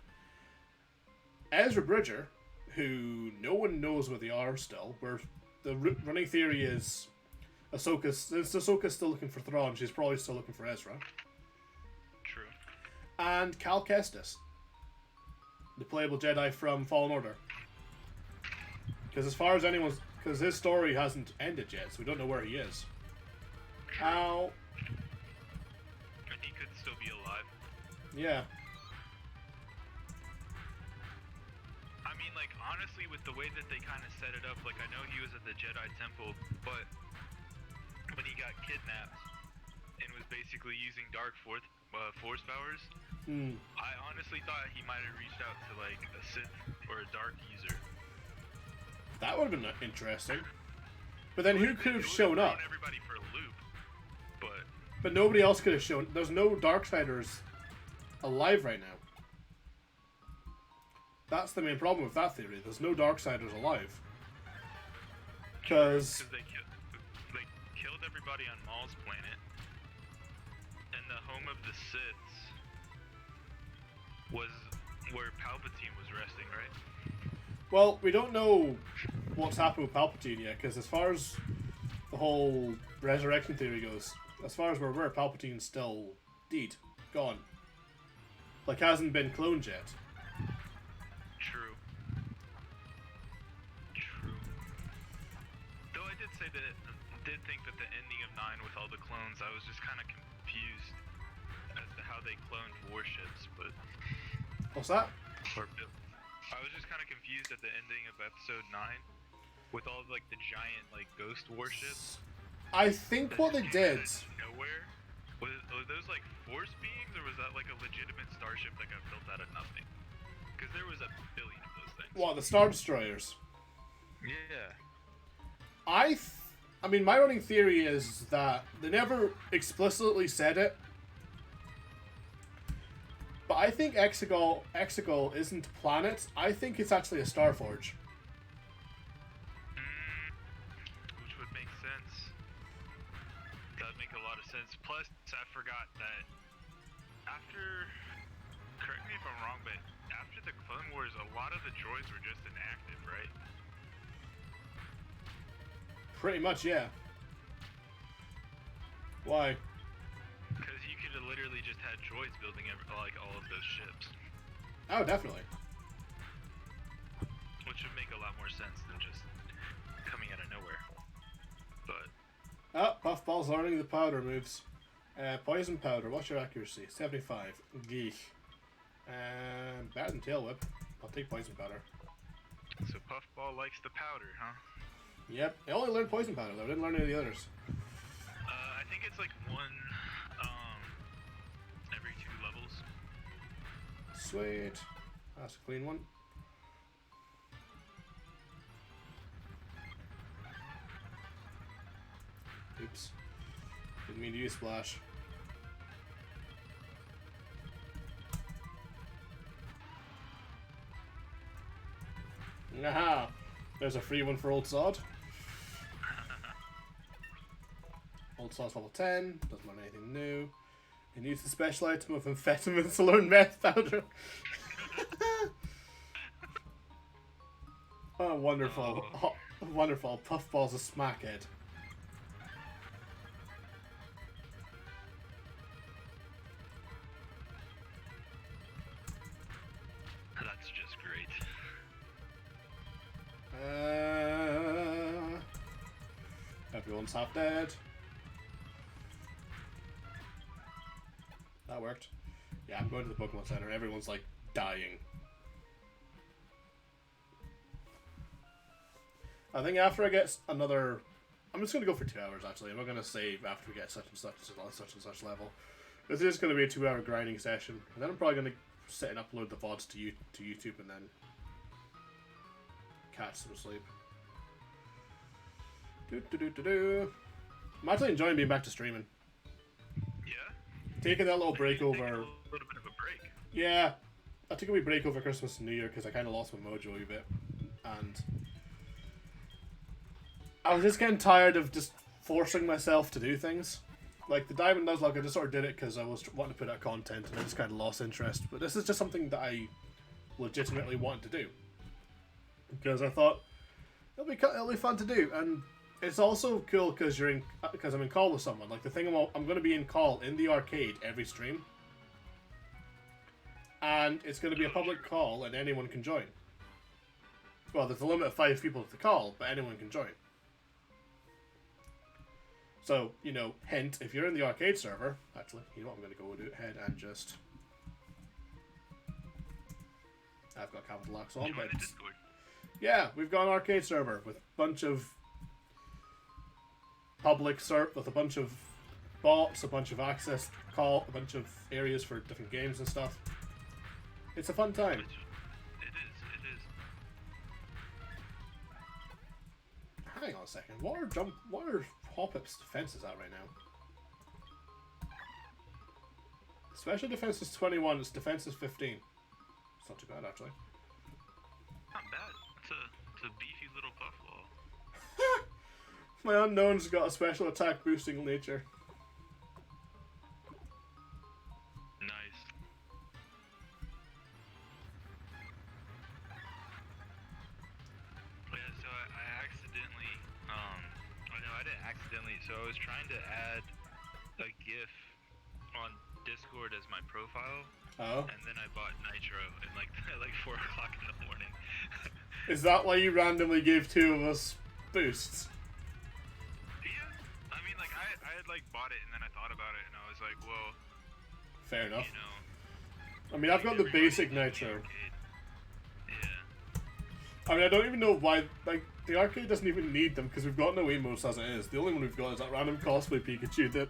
A: Ezra Bridger, who no one knows where they are still. Where the running theory is since Ahsoka's still looking for Thrawn, she's probably still looking for Ezra.
B: True.
A: And Cal Kestis, the playable Jedi from Fallen Order. Because as far as because his story hasn't ended yet, so we don't know where he is. How?
B: And he could still be alive.
A: Yeah.
B: I mean, like, honestly, with the way that they kind of set it up, like, I know he was at the Jedi Temple, but when he got kidnapped and was basically using dark force powers, I honestly thought he might have reached out to, like, a Sith or a Dark user.
A: That would have been interesting. But then who could have shown up?
B: Everybody for a loop,
A: but nobody else could have shown. There's no Darksiders alive right now. That's the main problem with that theory. There's no Darksiders alive. Because
B: they killed everybody on Maul's planet, and the home of the Siths was where Palpatine was resting, right?
A: well, we don't know what's happened with Palpatine yet, because as far as the whole resurrection theory goes, as far as we're aware, Palpatine's still dead, gone. Like, hasn't been cloned yet.
B: True. Though I did say that, did think that the ending of 9 with all the clones, I was just kind of confused as to how they cloned warships, but...
A: What's that?
B: I was just kind of confused at the ending of episode 9 with all like the giant like ghost warships.
A: I think what they did...
B: Nowhere? Were those like force beings, or was that like a legitimate starship that got built out of nothing? Because there was a billion of those things.
A: What, the Star Destroyers?
B: Yeah.
A: I mean, my running theory is that they never explicitly said it, but I think Exegol isn't a planet. I think it's actually a Starforge.
B: Which would make sense. That would make a lot of sense. Plus, I forgot that after... Correct me if I'm wrong, but after the Clone Wars, a lot of the droids were just inactive, right?
A: Pretty much, yeah. Why?
B: Because you could have literally just had droids building like all of those ships.
A: Oh, definitely.
B: Which would make a lot more sense than just coming out of nowhere. But...
A: Oh, Puffball's learning the powder moves. Poison powder, what's your accuracy? 75. Geek. Better than tail whip. I'll take poison powder.
B: So Puffball likes the powder, huh?
A: Yep. I only learned poison powder though. I didn't learn any of the others.
B: I think it's like one every 2 levels.
A: Sweet. That's a clean one. Oops. Didn't mean to use splash. Aha! There's a free one for Old Sod. Old Sod's level 10, doesn't learn anything new. He needs the special item of amphetamines to learn meth powder. Oh, wonderful. Oh, wonderful. Puffball's a smackhead.
B: That's just great.
A: Everyone's half dead. That worked. Yeah, I'm going to the Pokemon Center. Everyone's like dying. I think after I get another... I'm just going to go for 2 hours actually. I'm not going to save after we get such and such level. This is going to be a 2-hour grinding session. And then I'm probably going to sit and upload the VODs to YouTube and then catch some sleep. I'm actually enjoying being back to streaming.
B: Yeah.
A: Taking that little break
B: Taking
A: over.
B: a little bit of a break.
A: Yeah, I took a wee break over Christmas and New Year because I kind of lost my mojo a bit, and I was just getting tired of just forcing myself to do things. Like the Diamond Nuzlocke, I just sort of did it because I was wanting to put out content, and I just kind of lost interest. But this is just something that I legitimately wanted to do because I thought it'll be fun to do, and it's also cool because I'm in call with someone. Like the thing I'm going to be in call in the arcade every stream, and it's going to be a public call, and anyone can join. Well, there's a limit of 5 people to the call, but anyone can join. So, you know, hint, if you're in the arcade server, actually, you know what, I'm going to go ahead and just... I've got capital locks on, but... Yeah, we've got an arcade server with a bunch of public serve, with a bunch of bots, a bunch of access call, a bunch of areas for different games and stuff. It's a fun time.
B: It is.
A: Hang on a second. What are Hop-Up's defenses at right now? Special defense is 21, its defense is 15. It's not too bad, actually.
B: Not bad. It's a beefy little puffball.
A: My unknown's got a special attack boosting nature.
B: Nice. Yeah, so I accidentally, no, I didn't accidentally, so I was trying to add a GIF on Discord as my profile, and then I bought Nitro at like 4 o'clock in the morning.
A: Is that why you randomly gave 2 of us boosts?
B: Yeah, I mean, like, I had, like, bought it, and then I thought about it, and I was like, well...
A: Fair enough.
B: You know...
A: I mean, I've got the basic Nitro.
B: Yeah.
A: I mean, I don't even know why, like, the arcade doesn't even need them, because we've got no emotes as it is. The only one we've got is that random cosplay Pikachu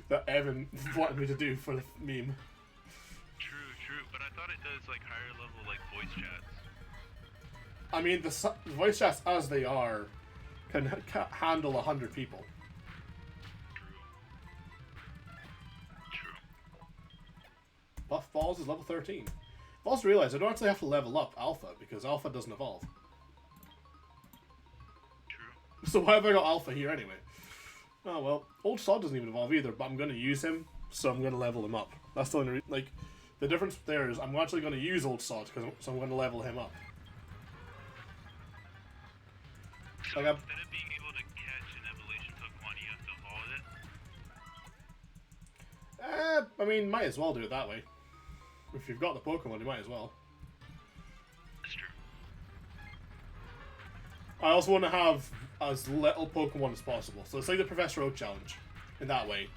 A: that Evan wanted me to do for the meme.
B: True, but I thought it does, like, higher level, like, voice chats.
A: I mean, the voice chats as they are can handle 100 people.
B: True.
A: Buff Balls is level 13. I've also realised I don't actually have to level up Alpha because Alpha doesn't evolve.
B: True.
A: So why have I got Alpha here anyway? Oh well, Old Sod doesn't even evolve either, but I'm going to use him, so I'm going to level him up. That's the only like, the difference there is I'm actually going to use Old Sod, so I'm going to level him up.
B: So
A: like
B: instead of being able to catch an evolution Pokemon, you have to evolve it?
A: I mean, might as well do it that way. If you've got the Pokemon, you might as well.
B: That's true.
A: I also want to have as little Pokemon as possible. So it's like the Professor Oak challenge, in that way.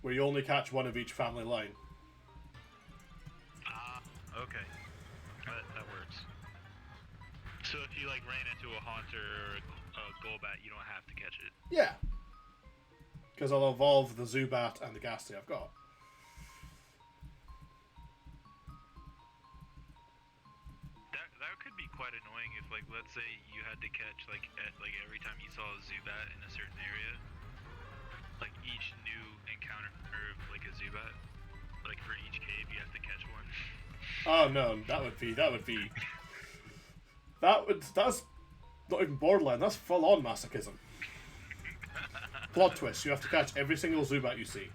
A: Where you only catch one of each family line.
B: Okay. That works. So if you, like, ran into a Haunter or a Golbat, you don't have to catch it?
A: Yeah. Because I'll evolve the Zubat and the Ghastly I've got.
B: That could be quite annoying if, like, let's say you had to catch, like, every time you saw a Zubat in a certain area, like, each new encounter of, like, a Zubat, like, for each cave you have to catch one.
A: Oh no, that's not even borderline, that's full on masochism. Plot twist, you have to catch every single Zubat you see.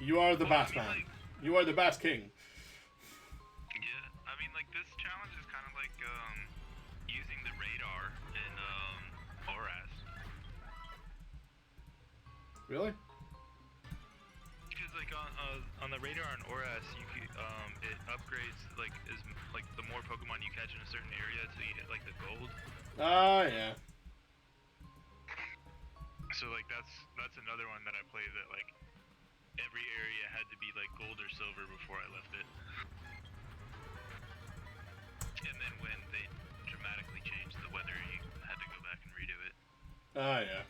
A: You are the Batman.
B: Like,
A: You are the Bat King.
B: yeah, I mean, like, this challenge is kind of like, using the radar in, ORAS.
A: Really?
B: Because, like, on the radar in ORAS, you can, it upgrades, like, the more Pokemon you catch in a certain area until you hit, like, the gold.
A: Ah, yeah.
B: So, like, that's another one that I played that, like, every area had to be, like, gold or silver before I left it. And then when they dramatically changed the weather, you had to go back and redo it.
A: Ah, yeah.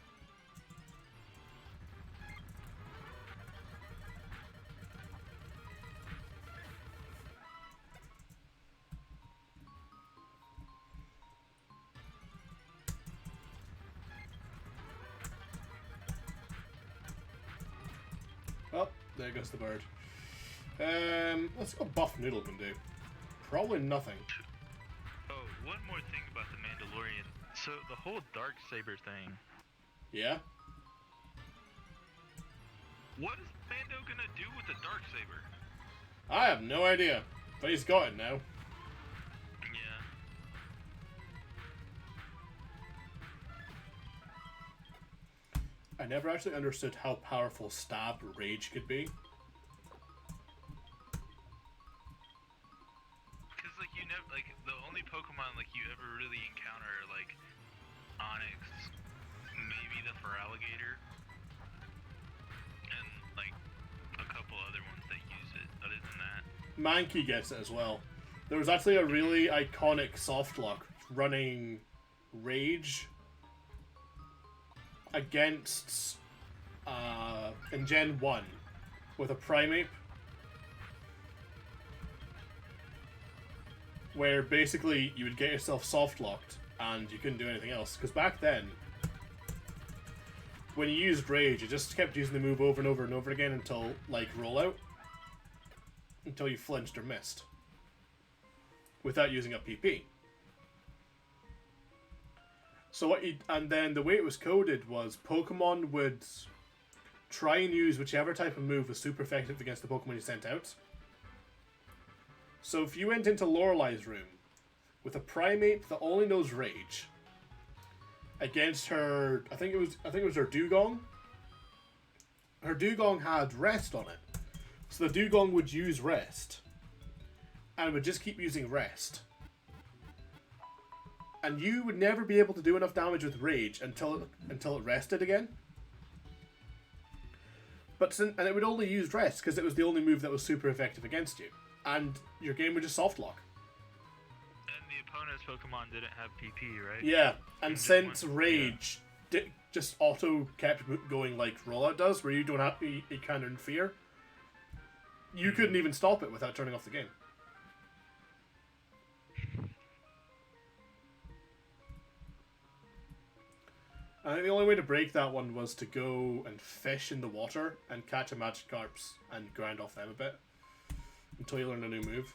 A: There goes the bird. Let's see what Buff Noodle can do. Probably nothing.
B: Oh, one more thing about the Mandalorian. So the whole dark saber thing.
A: Yeah?
B: What is Mando gonna do with the dark saber?
A: I have no idea. But he's got it now.
B: Yeah.
A: I never actually understood how powerful Stab Rage could be.
B: Cause like you never like the only Pokemon like you ever really encounter are like Onyx, maybe the Feraligatr, and like a couple other ones that use it. Other than that,
A: Mankey gets it as well. There was actually a really iconic softlock running Rage against in Gen 1 with a Primeape, where basically you would get yourself soft-locked and you couldn't do anything else. Because back then, when you used Rage, you just kept using the move over and over and over again until, like, rollout. Until you flinched or missed. Without using a PP. So and then the way it was coded was Pokemon would try and use whichever type of move was super effective against the Pokemon you sent out. So if you went into Lorelei's room with a Primeape that only knows Rage against her, I think it was her Dugong. Her Dugong had Rest on it, so the Dugong would use Rest and would just keep using Rest. And you would never be able to do enough damage with Rage until it rested again. And it would only use Rest because it was the only move that was super effective against you. And your game would just soft lock.
B: and the opponent's Pokemon didn't have PP, right?
A: Yeah, and since Rage just auto kept going like Rollout does, where you don't have to kind of interfere, you couldn't even stop it without turning off the game. I think the only way to break that one was to go and fish in the water and catch a Magikarps and grind off them a bit until you learn a new move.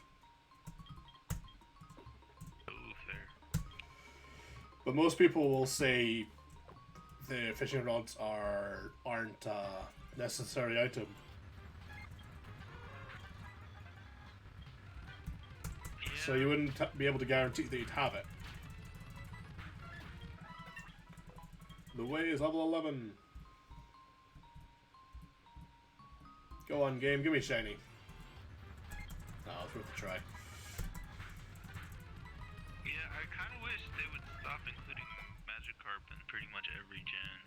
B: Oh, fair.
A: But most people will say the fishing rods aren't a necessary item.
B: Yeah.
A: So you wouldn't be able to guarantee that you'd have it. The way is level 11. Go on, game. Give me shiny. Oh, it's worth a try.
B: Yeah, I kind of wish they would stop including Magikarp in pretty much every gen.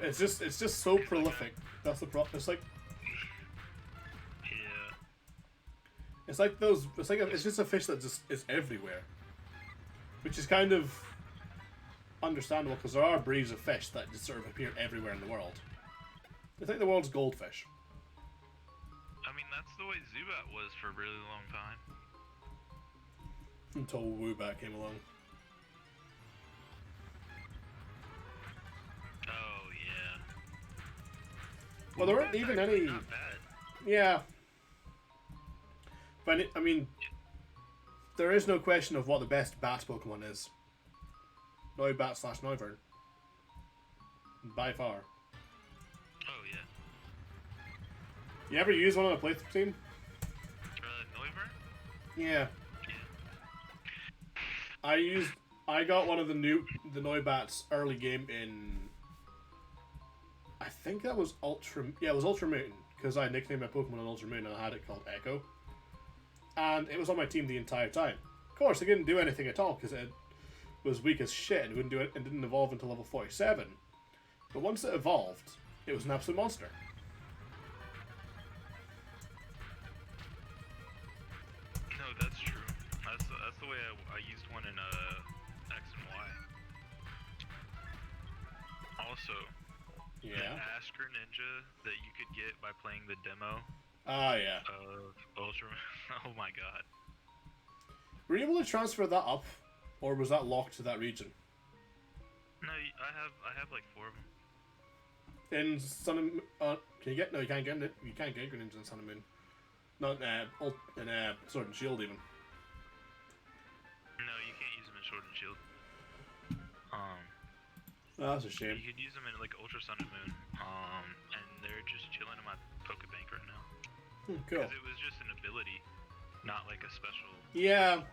A: It's just so prolific. That's the problem. It's like
B: Yeah.
A: it's like those. It's just a fish that just is everywhere, which is kind of understandable because there are breeds of fish that just sort of appear everywhere in the world. It's like the world's goldfish.
B: I mean, that's the way Zubat was for a really long time.
A: Until Woobat came along.
B: Oh, yeah.
A: Well, there weren't
B: That's
A: even
B: actually
A: any.
B: not bad.
A: Yeah. But I mean, there is no question of what the best bat Pokemon is. Noibat/Noivern. By far.
B: Oh, yeah.
A: You ever use one on a playthrough team?
B: Noivern?
A: Yeah.
B: Yeah.
A: I got one of the Noibats early game in. I think that was it was Ultra Moon, because I nicknamed my Pokemon on Ultra Moon and I had it called Echo. And it was on my team the entire time. Of course, it didn't do anything at all because it was weak as shit and wouldn't do it and didn't evolve until level 47. But once it evolved, it was an absolute monster.
B: No, that's true. That's the way I used one in X and Y. Also, the
A: Yeah.
B: Asker Ninja that you could get by playing the demo
A: Ah, yeah.
B: of Ultra. Oh my god.
A: Were you able to transfer that up, or was that locked to that region?
B: No, I have like 4 of them.
A: In Sun and can you get? No, you can't get it. You can't get greninjas in Sun and Moon. Not in Sword and Shield even.
B: No, you can't use them in Sword and Shield.
A: Oh, that's a shame.
B: You could use them in like Ultra Sun and Moon. And they're just chilling in my Pokebank right now.
A: Cool.
B: Because it was just an ability, not like a special.
A: Yeah.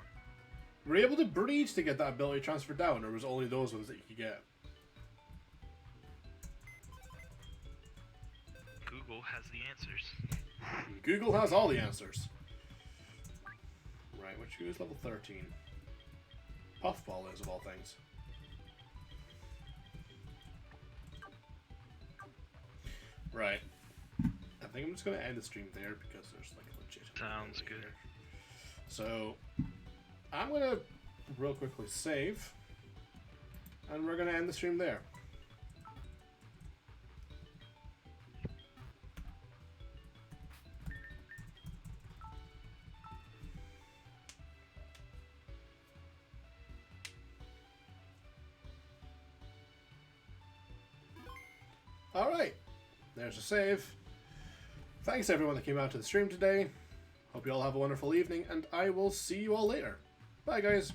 A: Were you able to breed to get that ability transferred down, or was it only those ones that you could get?
B: Google has the answers.
A: Google has all the answers. Right, which is level 13? Puffball is, of all things. Right. I think I'm just going to end the stream there because there's like a legit.
B: Sounds good.
A: Here. So, I'm going to real quickly save. And we're going to end the stream there. Alright, there's a save. Thanks everyone that came out to the stream today. Hope you all have a wonderful evening, and I will see you all later. Bye guys.